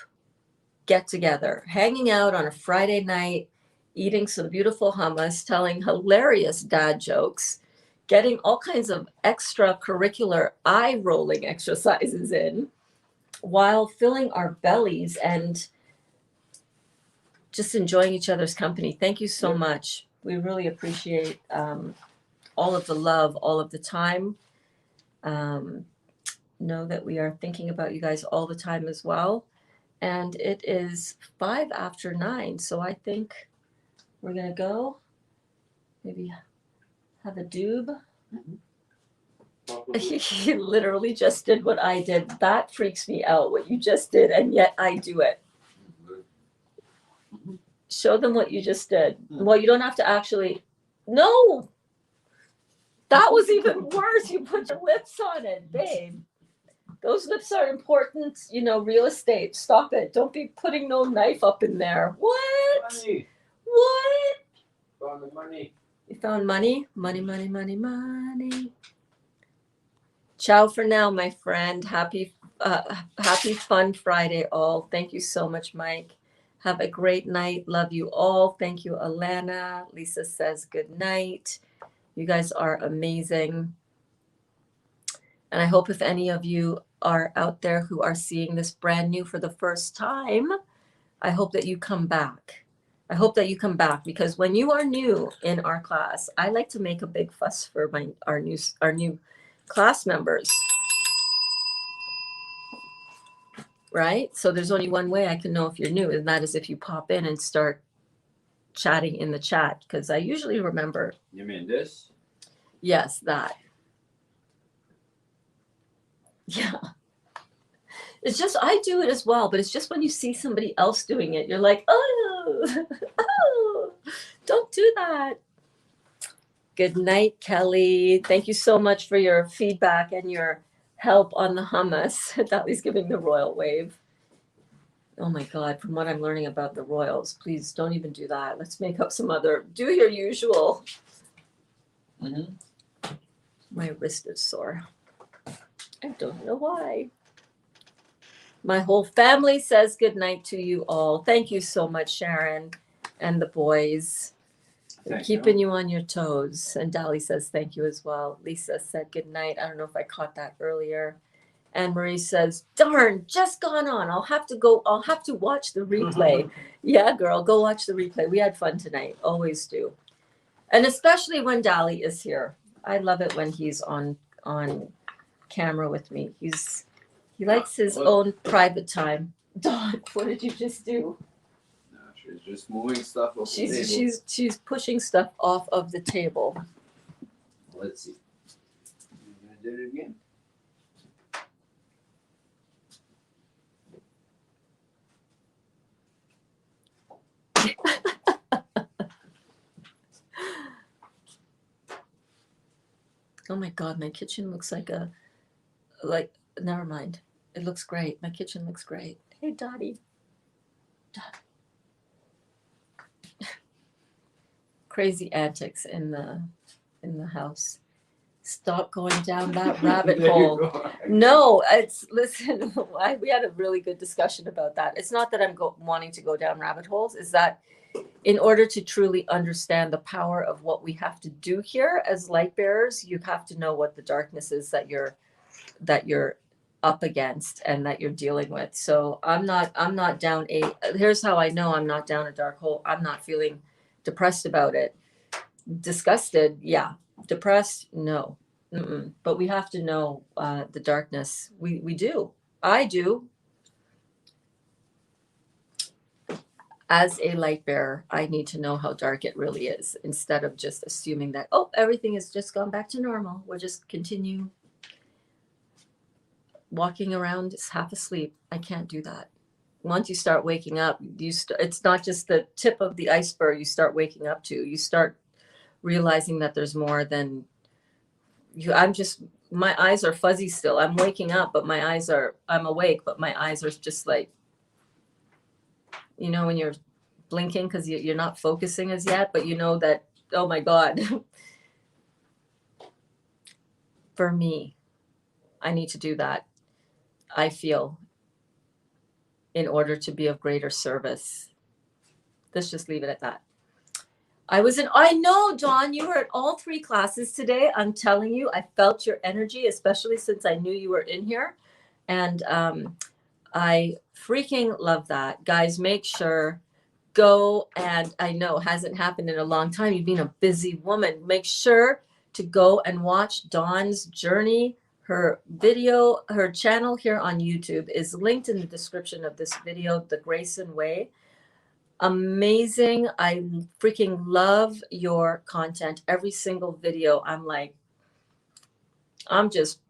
get together, hanging out on a Friday night, eating some beautiful hummus, telling hilarious dad jokes, getting all kinds of extracurricular eye rolling exercises in while filling our bellies and just enjoying each other's company. Thank you so much. We really appreciate all of the love, all of the time. Know that we are thinking about you guys all the time as well. And it is 5 after 9. So I think we're going to go maybe have a doob. He literally just did what I did. That freaks me out, what you just did, and yet I do it. Show them what you just did. Well, you don't have to actually. No! That was even worse. You put your lips on it, babe. Those lips are important, real estate. Stop it. Don't be putting no knife up in there. What? Money. What? Found the money. You found money? Money, money, money, money. Ciao for now, my friend. Happy fun Friday, all. Thank you so much, Mike. Have a great night. Love you all. Thank you, Alana. Lisa says good night. You guys are amazing. And I hope if any of you are out there who are seeing this brand new for the first time, I hope that you come back. I hope that you come back, because when you are new in our class, I like to make a big fuss for our new class members. Right? So there's only one way I can know if you're new, and that is if you pop in and start chatting in the chat, because I usually remember. You mean this? Yes, that. Yeah. It's just, I do it as well, but it's just when you see somebody else doing it, you're like, oh, don't do that. Good night, Kelly. Thank you so much for your feedback and your help on the hummus. Dali's giving the royal wave. Oh my God, from what I'm learning about the royals, please don't even do that. Let's make up some other, do your usual. Mm-hmm. My wrist is sore. I don't know why. My whole family says good night to you all. Thank you so much, Sharon and the boys. Keeping you on your toes. And Dali says thank you as well. Lisa said good night. I don't know if I caught that earlier. Anne Marie says, darn, just gone on. I'll have to watch the replay. Yeah, girl, go watch the replay. We had fun tonight. Always do. And especially when Dali is here. I love it when he's on camera with me. He likes his own private time. Dog, what did you just do? No, she's just moving stuff off the table. She's pushing stuff off of the table. Let's see. You gonna do it again? Oh my God, my kitchen looks like never mind. It looks great. My kitchen looks great. Hey, Dottie. Crazy antics in the house. Stop going down that rabbit hole. No, listen, we had a really good discussion about that. It's not that I'm wanting to go down rabbit holes. Is that in order to truly understand the power of what we have to do here as light bearers, you have to know what the darkness is that you're up against and that you're dealing with. So I'm not down here's how I know I'm not down a dark hole. I'm not feeling depressed about it. Disgusted, yeah. Depressed, no. Mm-mm. But we have to know the darkness. We do. I do. As a light bearer, I need to know how dark it really is, instead of just assuming that, oh, everything has just gone back to normal. We'll just continue walking around half asleep. I can't do that. Once you start waking up, it's not just the tip of the iceberg you start waking up to. You start realizing that there's more than you. My eyes are fuzzy still. I'm waking up, but I'm awake, but my eyes are just like, when you're blinking because you're not focusing as yet, but you know that, oh my God. For me, I need to do that, I feel, in order to be of greater service. Let's just leave it at that. I know, Dawn, you were at all 3 classes today. I'm telling you, I felt your energy, especially since I knew you were in here. And I freaking love that. Guys, make sure, go, and I know it hasn't happened in a long time. You've been a busy woman. Make sure to go and watch Dawn's journey. Her video, her channel here on YouTube is linked in the description of this video, The Grayson Way. Amazing. I freaking love your content. Every single video, I'm just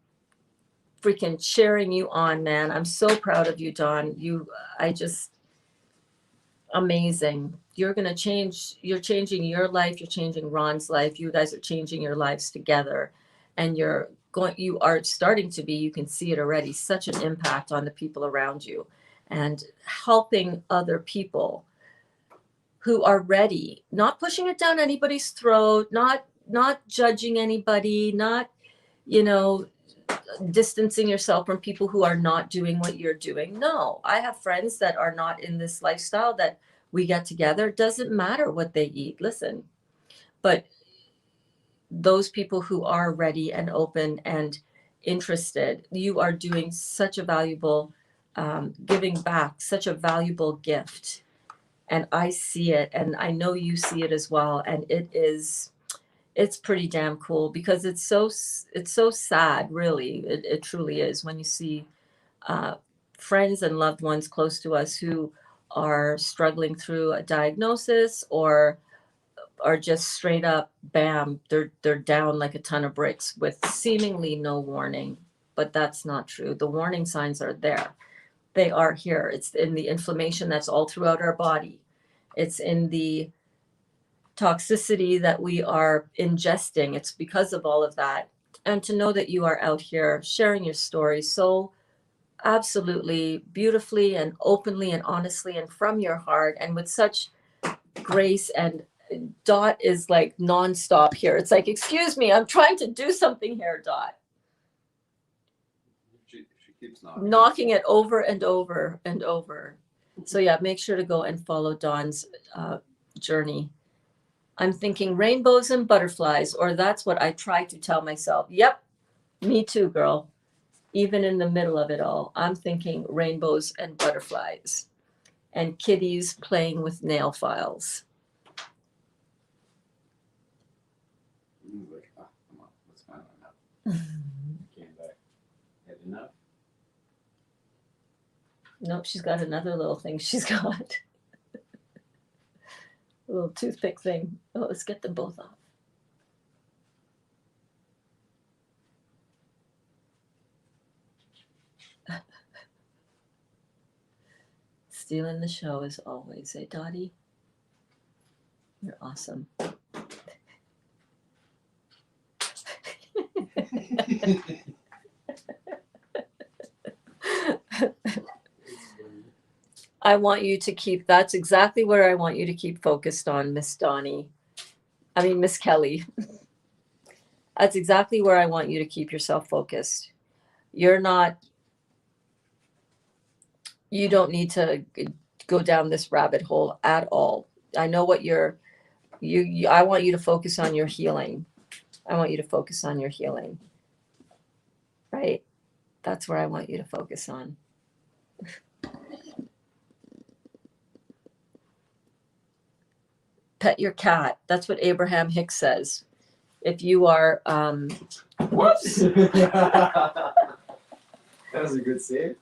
freaking cheering you on, man. I'm so proud of you, Dawn. Amazing. You're going to change. You're changing your life. You're changing Ron's life. You guys are changing your lives together. And you are starting to be, you can see it already, such an impact on the people around you and helping other people who are ready, not pushing it down anybody's throat, not judging anybody, not, distancing yourself from people who are not doing what you're doing. No, I have friends that are not in this lifestyle that we get together. It doesn't matter what they eat. Listen, but those people who are ready and open and interested, you are doing such a valuable, giving back, such a valuable gift. And I see it, and I know you see it as well. And it's pretty damn cool, because it's so sad, really. It truly is, when you see friends and loved ones close to us who are struggling through a diagnosis, or are just straight up, bam, they're down like a ton of bricks with seemingly no warning. But that's not true. The warning signs are there. They are here. It's in the inflammation that's all throughout our body. It's in the toxicity that we are ingesting. It's because of all of that. And to know that you are out here sharing your story so absolutely beautifully and openly and honestly and from your heart and with such grace. And Dot is like nonstop here. It's like, excuse me, I'm trying to do something here, Dot. She keeps knocking it over and over and over. So yeah, make sure to go and follow Dawn's journey. I'm thinking rainbows and butterflies, or that's what I try to tell myself. Yep, me too, girl. Even in the middle of it all, I'm thinking rainbows and butterflies and kitties playing with nail files. Like, oh, come on, what's going on now? Came back. Had enough? Nope, she's got another little thing she's got. A little toothpick thing. Oh, let's get them both off. Stealing the show as always, eh, Dottie? You're awesome. I want you to keep, that's exactly where I want you to keep focused on, Miss Kelly. That's exactly where I want you to keep yourself focused. You don't need to go down this rabbit hole at all. I know what I want you to focus on your healing. I want you to focus on your healing. Right? That's where I want you to focus on. Pet your cat. That's what Abraham Hicks says. If you are, Whoops! That was a good save.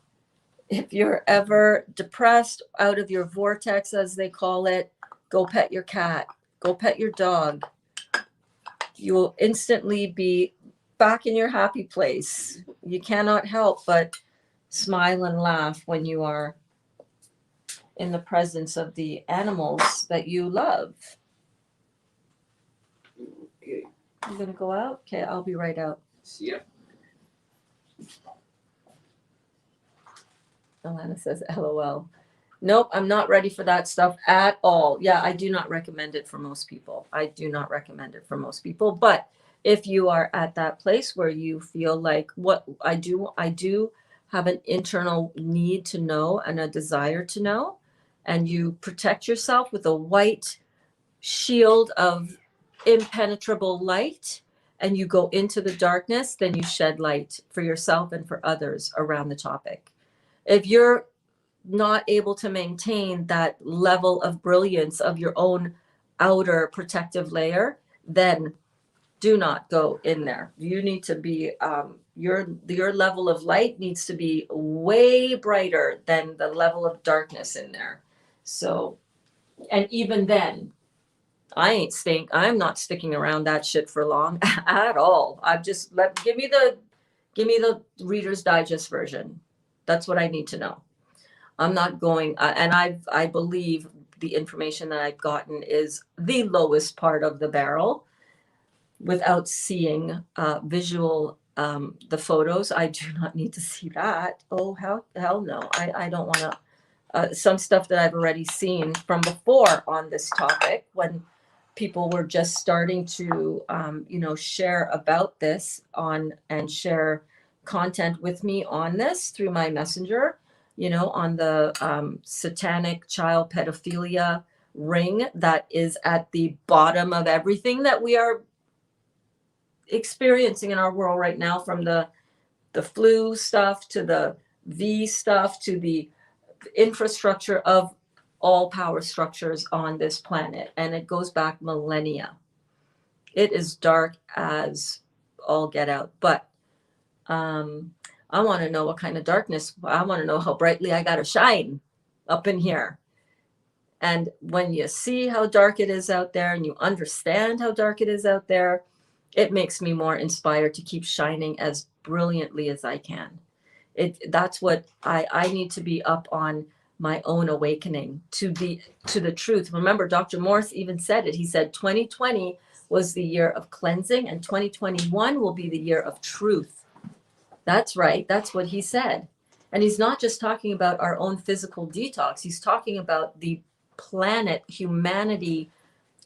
if you're ever depressed, out of your vortex, as they call it, go pet your cat. Go pet your dog. You will instantly be back in your happy place. You cannot help but smile and laugh when you are in the presence of the animals that you love. Okay. You gonna go out? Okay, I'll be right out. See ya. Alana says, LOL. Nope, I'm not ready for that stuff at all. Yeah, I do not recommend it for most people. I do not recommend it for most people. But if you are at that place where you feel like what I do have an internal need to know and a desire to know, and you protect yourself with a white shield of impenetrable light, and you go into the darkness, then you shed light for yourself and for others around the topic. If you're not able to maintain that level of brilliance of your own outer protective layer, then do not go in there. You need to be your level of light needs to be way brighter than the level of darkness in there. So, and even then, I'm not sticking around that shit for long at all. I've just give me the Reader's Digest version. That's what I need to know. I'm not going, and I believe the information that I've gotten is the lowest part of the barrel without seeing visual, the photos. I do not need to see that. Oh, hell no. I don't want to, some stuff that I've already seen from before on this topic when people were just starting to, share about this and share content with me on this through my messenger, on the satanic child pedophilia ring that is at the bottom of everything that we are experiencing in our world right now, from the flu stuff to the V stuff to the infrastructure of all power structures on this planet. And it goes back millennia. It is dark as all get out. But I want to know what kind of darkness. I want to know how brightly I got to shine up in here. And when you see how dark it is out there and you understand how dark it is out there, it makes me more inspired to keep shining as brilliantly as I can. That's what I need to be up on my own awakening to the truth. Remember, Dr. Morse even said it. He said 2020 was the year of cleansing and 2021 will be the year of truth. That's right. That's what he said. And he's not just talking about our own physical detox. He's talking about the planet, humanity,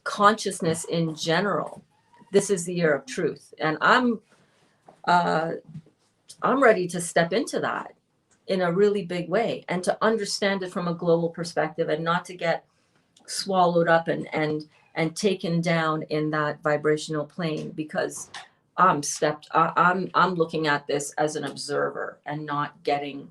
consciousness in general. This is the year of truth. And I'm ready to step into that in a really big way and to understand it from a global perspective and not to get swallowed up and taken down in that vibrational plane, because I'm looking at this as an observer and not getting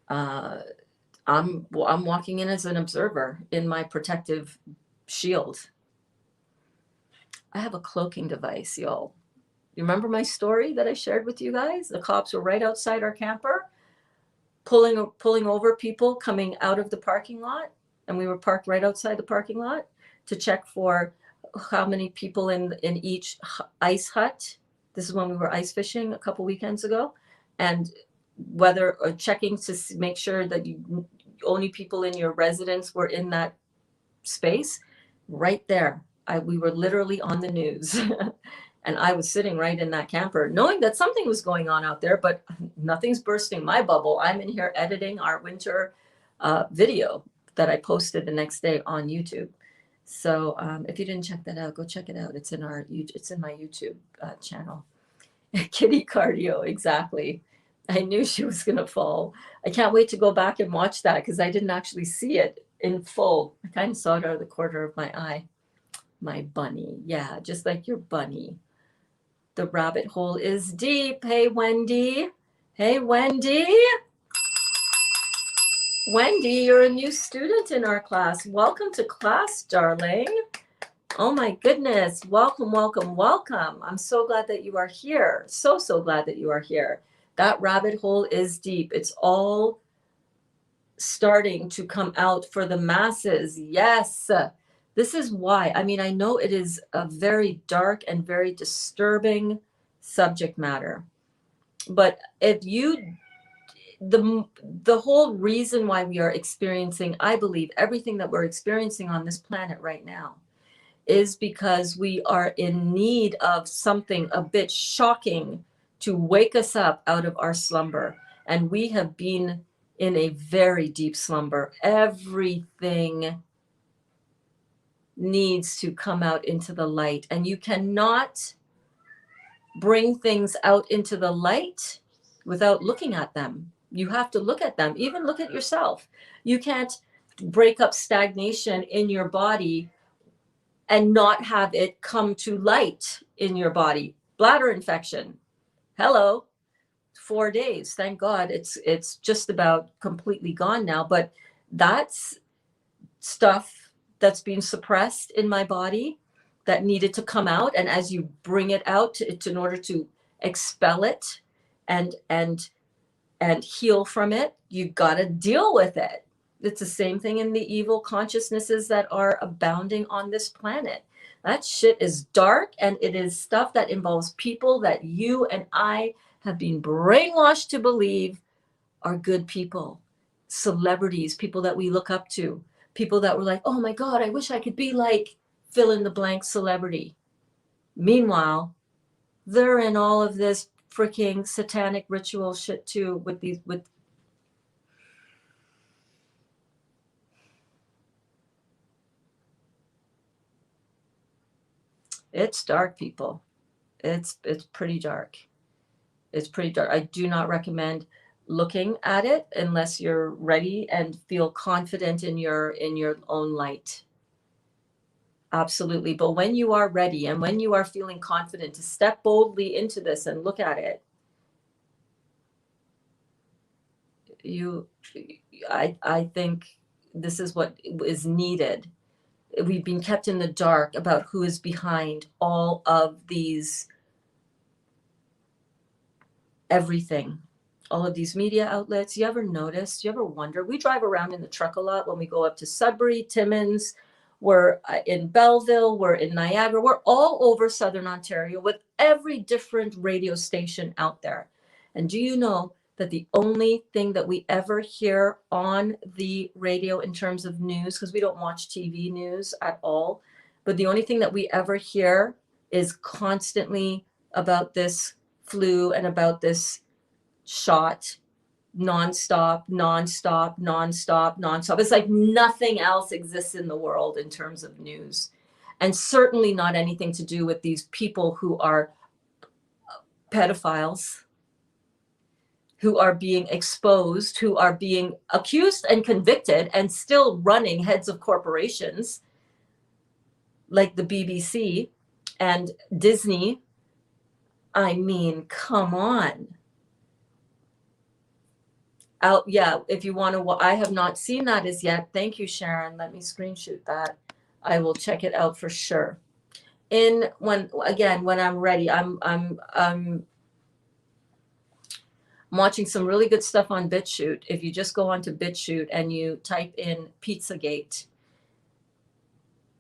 I'm walking in as an observer in my protective shield. I have a cloaking device, y'all. You remember my story that I shared with you guys? The cops were right outside our camper, pulling over people coming out of the parking lot, and we were parked right outside the parking lot to check for how many people in each ice hut. This is when we were ice fishing a couple weekends ago, and checking to make sure that only people in your residence were in that space. Right there, we were literally on the news. And I was sitting right in that camper, knowing that something was going on out there, but nothing's bursting my bubble. I'm in here editing our winter video that I posted the next day on YouTube. So if you didn't check that out, go check it out. It's in my YouTube channel. Kitty cardio, exactly. I knew she was gonna fall. I can't wait to go back and watch that because I didn't actually see it in full. I kind of saw it out of the corner of my eye. My bunny, yeah, just like your bunny. The rabbit hole is deep. Hey, Wendy. Hey, Wendy. Wendy, you're a new student in our class. Welcome to class, darling. Oh my goodness. Welcome, welcome, welcome. I'm so glad that you are here. So glad that you are here. That rabbit hole is deep. It's all starting to come out for the masses. Yes. This is why. I mean, I know it is a very dark and very disturbing subject matter. But if the whole reason why we are experiencing, I believe, everything that we're experiencing on this planet right now is because we are in need of something a bit shocking to wake us up out of our slumber. And we have been in a very deep slumber. Everything needs to come out into the light, and you cannot bring things out into the light without looking at them. You have to look at them. Even look at yourself. You can't break up stagnation in your body and not have it come to light in your body. Bladder infection. Hello. 4 days. Thank God it's just about completely gone now. But that's stuff that's being suppressed in my body that needed to come out. And as you bring it out in order to expel it and heal from it, you got to deal with it. It's the same thing in the evil consciousnesses that are abounding on this planet. That shit is dark, and it is stuff that involves people that you and I have been brainwashed to believe are good people, celebrities, people that we look up to, people that were like, oh my God, I wish I could be like fill in the blank celebrity. Meanwhile, they're in all of this freaking satanic ritual shit too with it's dark, people. It's pretty dark. It's pretty dark. I do not recommend looking at it unless you're ready and feel confident in your own light. Absolutely. But when you are ready and when you are feeling confident to step boldly into this and look at it, I think this is what is needed. We've been kept in the dark about who is behind all of these, everything, all of these media outlets. You ever notice, you ever wonder, we drive around in the truck a lot when we go up to Sudbury, Timmins, we're in Belleville, we're in Niagara, we're all over Southern Ontario with every different radio station out there. And do you know that the only thing that we ever hear on the radio in terms of news, because we don't watch TV news at all, but the only thing that we ever hear is constantly about this flu and about this shot, nonstop. It's like nothing else exists in the world in terms of news, and certainly not anything to do with these people who are pedophiles, who are being exposed, who are being accused and convicted and still running heads of corporations like the BBC and Disney. I mean, come on. Yeah, if you want to, I have not seen that as yet. Thank you, Sharon. Let me screenshot that. I will check it out for sure. When I'm ready, I'm watching some really good stuff on BitChute. If you just go onto BitChute and you type in Pizzagate,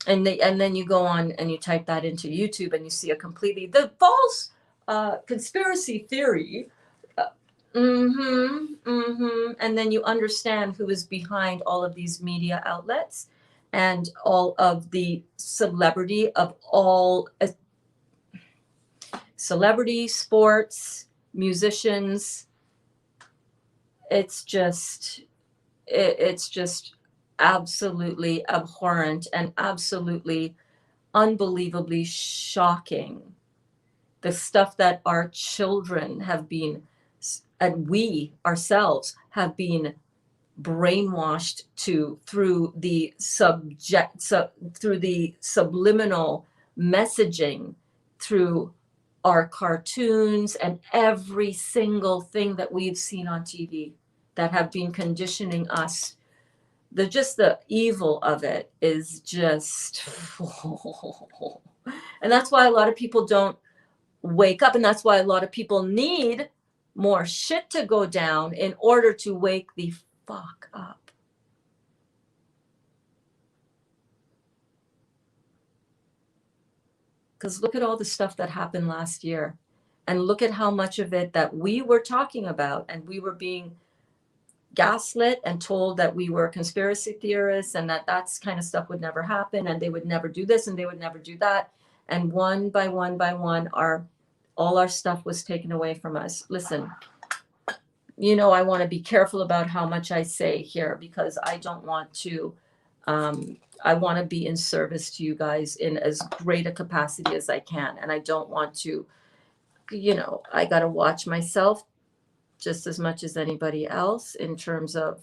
and then you go on and you type that into YouTube, and you see the false conspiracy theory. And then you understand who is behind all of these media outlets and all of the celebrity of all celebrity, sports, musicians. It's just absolutely abhorrent and absolutely unbelievably shocking. The stuff that our children have been, and we ourselves have been brainwashed through the subliminal messaging, through our cartoons and every single thing that we've seen on TV that have been conditioning us. The evil of it is just, and that's why a lot of people don't wake up, and that's why a lot of people need more shit to go down in order to wake the fuck up. Because look at all the stuff that happened last year, and look at how much of it that we were talking about, and we were being gaslit and told that we were conspiracy theorists and that's kind of stuff would never happen, and they would never do this and they would never do that. And one by one, all our stuff was taken away from us. Listen, you know, I want to be careful about how much I say here because I don't want to, I want to be in service to you guys in as great a capacity as I can. And I don't want to, you know, I got to watch myself just as much as anybody else in terms of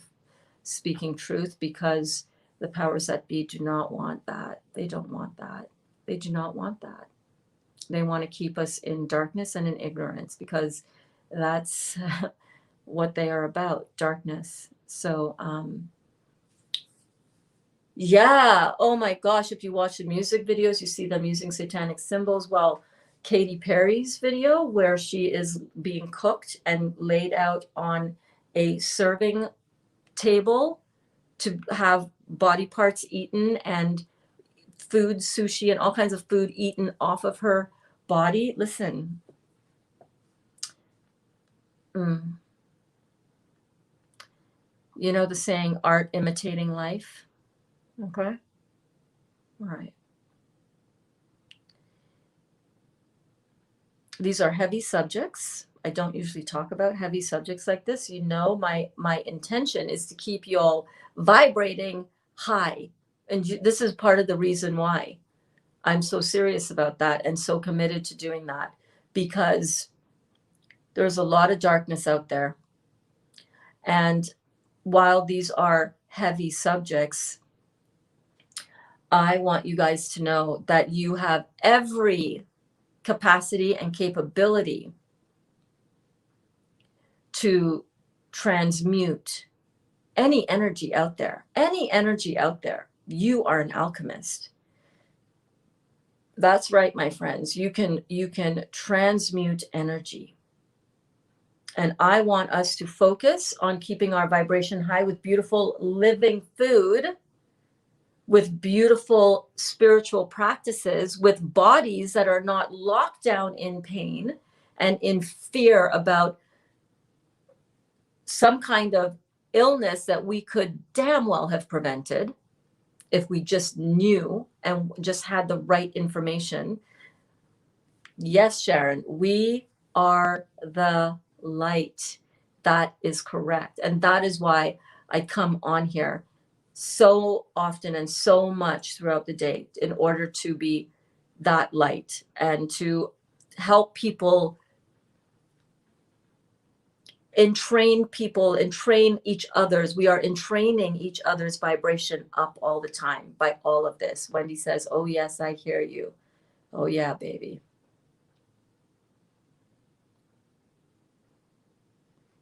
speaking truth, because the powers that be do not want that. They don't want that. They do not want that. They want to keep us in darkness and in ignorance, because that's what they are about, darkness. So, yeah. Oh my gosh. If you watch the music videos, you see them using satanic symbols. Well, Katy Perry's video where she is being cooked and laid out on a serving table to have body parts eaten and food, sushi, and all kinds of food eaten off of her body. Listen. You know the saying, art imitating life? Okay. All right. These are heavy subjects. I don't usually talk about heavy subjects like this. You know, my intention is to keep you all vibrating high. And this is part of the reason why I'm so serious about that and so committed to doing that, because there's a lot of darkness out there. And while these are heavy subjects, I want you guys to know that you have every capacity and capability to transmute any energy out there. Any energy out there. You are an alchemist. That's right, my friends. You can transmute energy. And I want us to focus on keeping our vibration high with beautiful living food, with beautiful spiritual practices, with bodies that are not locked down in pain and in fear about some kind of illness that we could damn well have prevented if we just knew and just had the right information. Yes, Sharon, we are the light. That is correct. And that is why I come on here so often and so much throughout the day, in order to be that light and to help people, entrain people, entrain each other's. We are entraining each other's vibration up all the time by all of this. Wendy says, oh yes, I hear you. Oh yeah, baby.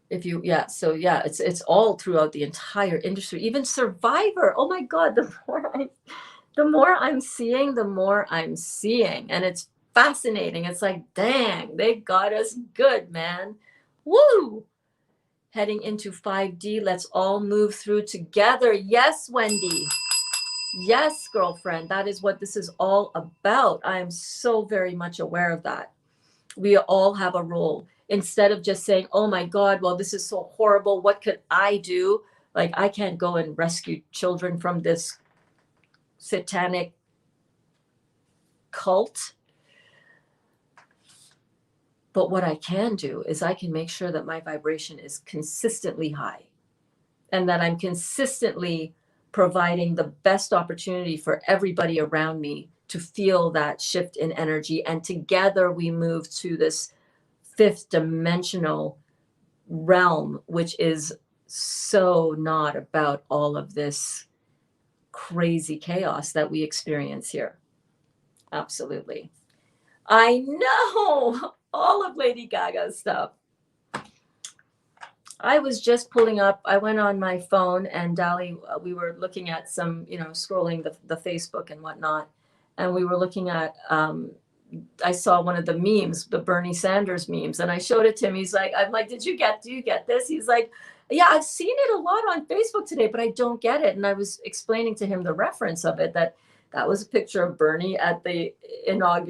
If you, yeah, so yeah, it's all throughout the entire industry, even Survivor. Oh my God, the more I'm seeing, the more I'm seeing. And it's fascinating. It's like, dang, they got us good, man. Woo! Heading into 5D, let's all move through together. Yes, Wendy. Yes, girlfriend. That is what this is all about. I am so very much aware of that. We all have a role. Instead of just saying, oh my God, well, this is so horrible. What could I do? Like, I can't go and rescue children from this satanic cult. But what I can do is I can make sure that my vibration is consistently high and that I'm consistently providing the best opportunity for everybody around me to feel that shift in energy. And together we move to this fifth dimensional realm, which is so not about all of this crazy chaos that we experience here. Absolutely. I know all of Lady Gaga's stuff. I was just pulling up, I went on my phone and Dali, we were looking at some, you know, scrolling the Facebook and whatnot. And we were looking at, I saw one of the memes, the Bernie Sanders memes, and I showed it to him. He's like, I'm like, do you get this? He's like, yeah, I've seen it a lot on Facebook today, but I don't get it. And I was explaining to him the reference of it, that was a picture of Bernie at the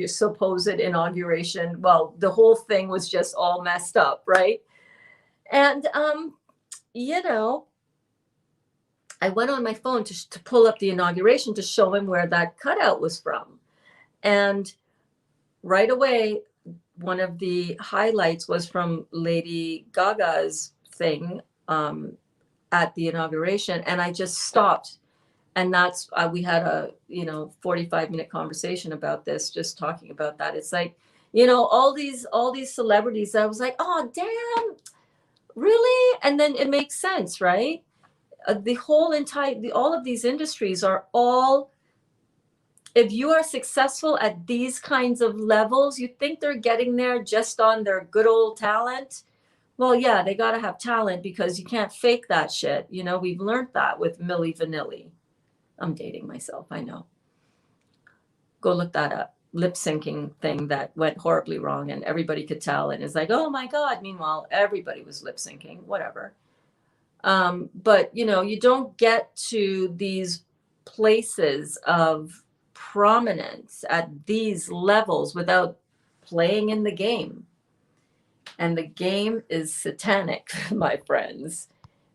supposed inauguration. Well, the whole thing was just all messed up, right? And, you know, I went on my phone to pull up the inauguration to show him where that cutout was from. And right away, one of the highlights was from Lady Gaga's thing at the inauguration, and I just stopped. And that's we had a 45-minute conversation about this, just talking about that. It's like, all these celebrities. I was like, oh damn, really? And then it makes sense, right? The whole all of these industries are all. If you are successful at these kinds of levels, you think they're getting there just on their good old talent. Well, yeah, they got to have talent because you can't fake that shit. We've learned that with Milli Vanilli. I'm dating myself, I know. Go look that up. Lip syncing thing that went horribly wrong and everybody could tell. And it's like, oh my God. Meanwhile, everybody was lip syncing, whatever. But, you don't get to these places of prominence at these levels without playing in the game. And the game is satanic, my friends.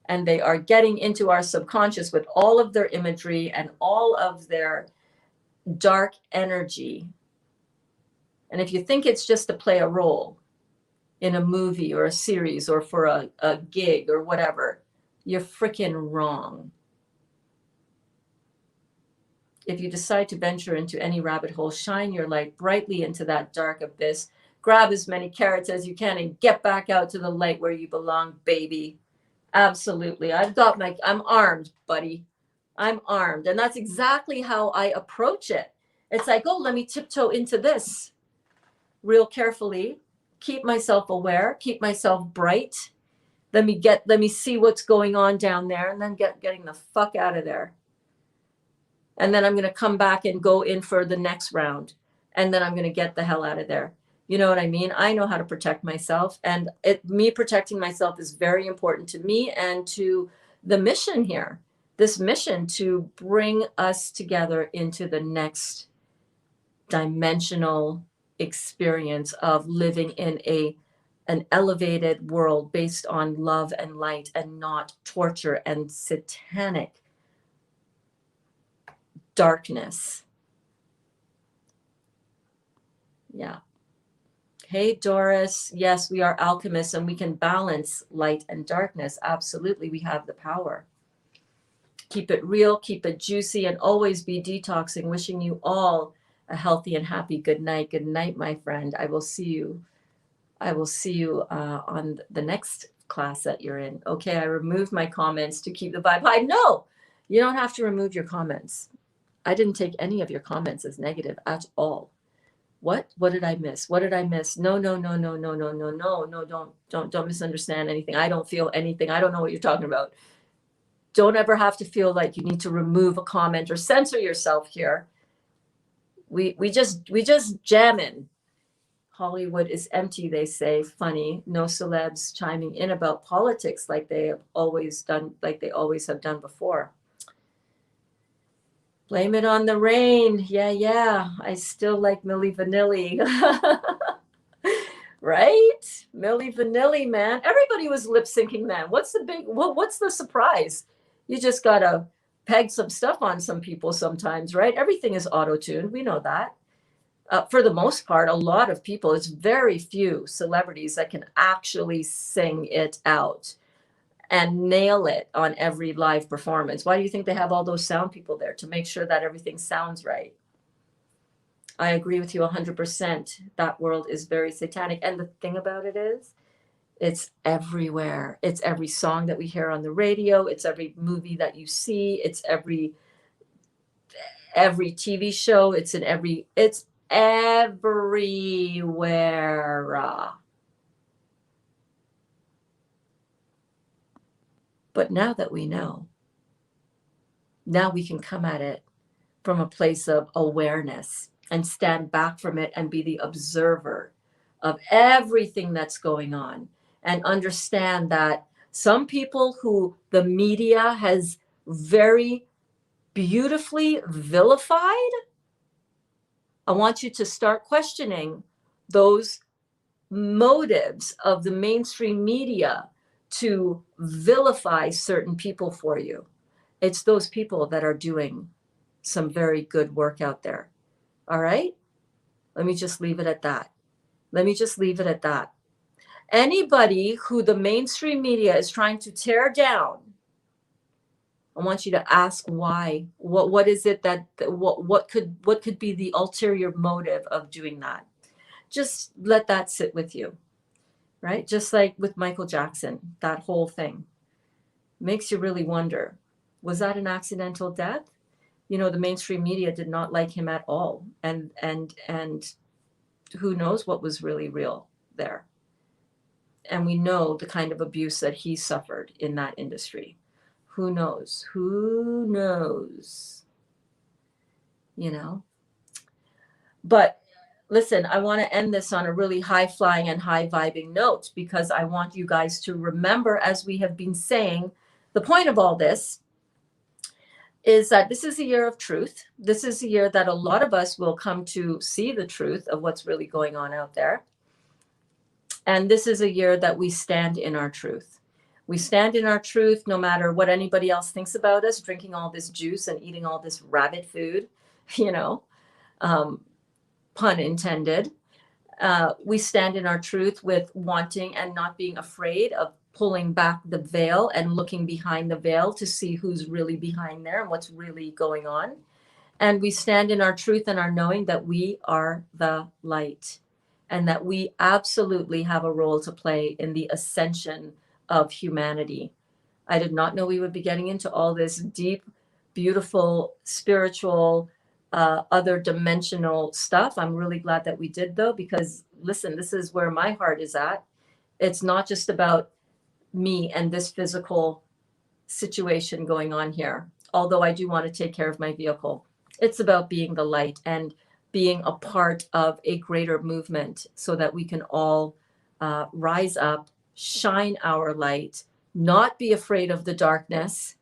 And they are getting into our subconscious with all of their imagery and all of their dark energy. And if you think it's just to play a role in a movie or a series or for a gig or whatever, you're freaking wrong. If you decide to venture into any rabbit hole, shine your light brightly into that dark abyss. Grab as many carrots as you can and get back out to the light where you belong, baby. Absolutely. I'm armed, buddy. I'm armed. And that's exactly how I approach it. It's like, oh, let me tiptoe into this real carefully, keep myself aware, keep myself bright. Let me see what's going on down there, and then getting the fuck out of there. And then I'm going to come back and go in for the next round. And then I'm going to get the hell out of there. You know what I mean? I know how to protect myself. And me protecting myself is very important to me and to the mission here. This mission to bring us together into the next dimensional experience of living in an elevated world based on love and light and not torture and satanic darkness. Yeah. Hey, Doris. Yes, we are alchemists and we can balance light and darkness. Absolutely. We have the power. Keep it real, keep it juicy, and always be detoxing. Wishing you all a healthy and happy good night. Good night, my friend. I will see you on the next class that you're in. Okay, I removed my comments to keep the vibe high. No, you don't have to remove your comments. I didn't take any of your comments as negative at all. What did I miss? What did I miss? No, don't misunderstand anything. I don't feel anything. I don't know what you're talking about. Don't ever have to feel like you need to remove a comment or censor yourself here. We just jam in. Hollywood is empty, they say. Funny. No celebs chiming in about politics like they always have done before. Blame it on the rain. Yeah. I still like Milli Vanilli. Right? Milli Vanilli, man. Everybody was lip syncing then. What's the surprise? You just gotta peg some stuff on some people sometimes, right? Everything is auto-tuned. We know that. For the most part, a lot of people, it's very few celebrities that can actually sing it out and nail it on every live performance. Why do you think they have all those sound people there? To make sure that everything sounds right. I agree with you 100%. That world is very satanic. And the thing about it is, it's everywhere. It's every song that we hear on the radio. It's every movie that you see. It's every TV show. It's everywhere. But now that we know, now we can come at it from a place of awareness and stand back from it and be the observer of everything that's going on, and understand that some people who the media has very beautifully vilified, I want you to start questioning those motives of the mainstream media to vilify certain people for you. It's those people that are doing some very good work out there. All right? Let me just leave it at that. Anybody who the mainstream media is trying to tear down, I want you to ask why. What is it that what could be the ulterior motive of doing that? Just let that sit with you, right? Just like with Michael Jackson, that whole thing makes you really wonder, was that an accidental death? You know, the mainstream media did not like him at all, and who knows what was really real there. And we know the kind of abuse that he suffered in that industry. Who knows? Who knows? You know? But listen, I want to end this on a really high flying and high vibing note, because I want you guys to remember, as we have been saying, the point of all this is that this is a year of truth. This is a year that a lot of us will come to see the truth of what's really going on out there. And this is a year that we stand in our truth. We stand in our truth no matter what anybody else thinks about us, drinking all this juice and eating all this rabbit food, you know, pun intended. We stand in our truth with wanting and not being afraid of pulling back the veil and looking behind the veil to see who's really behind there and what's really going on. And we stand in our truth and our knowing that we are the light, and that we absolutely have a role to play in the ascension of humanity. I did not know we would be getting into all this deep, beautiful, spiritual, other dimensional stuff. I'm really glad that we did, though, because listen, this is where my heart is at. It's not just about me and this physical situation going on here, although I do want to take care of my vehicle. It's about being the light and being a part of a greater movement so that we can all rise up, shine our light, not be afraid of the darkness,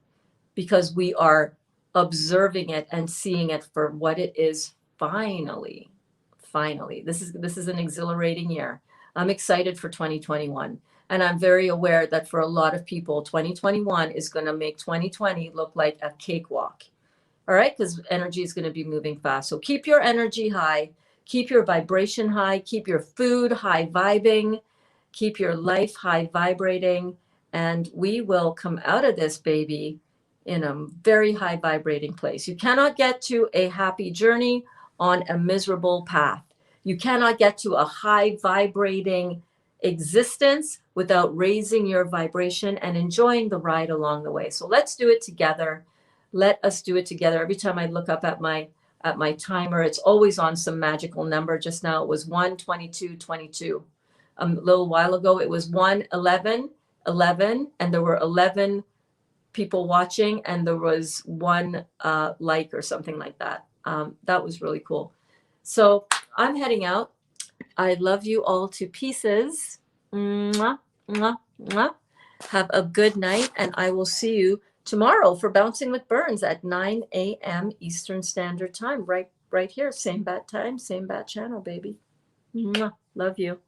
because we are observing it and seeing it for what it is. Finally, this is an exhilarating year. I'm excited for 2021. And I'm very aware that for a lot of people, 2021 is going to make 2020 look like a cakewalk. All right, because energy is going to be moving fast. So keep your energy high, keep your vibration high, keep your food high vibing, keep your life high vibrating, and we will come out of this baby in a very high vibrating place. You cannot get to a happy journey on a miserable path. You cannot get to a high vibrating existence without raising your vibration and enjoying the ride along the way. So let's do it together. Let us do it together. Every time I look up at my timer, it's always on some magical number. Just now it was 1:22:22. A little while ago it was 1:11:11, and there were 11 people watching, and there was one like or something like that. That was really cool. So I'm heading out. I love you all to pieces. Mwah, mwah, mwah. Have a good night, and I will see you tomorrow for Bouncing with Burns at 9 a.m. Eastern Standard Time, right here. Same bat time, same bat channel, baby. Mwah. Love you.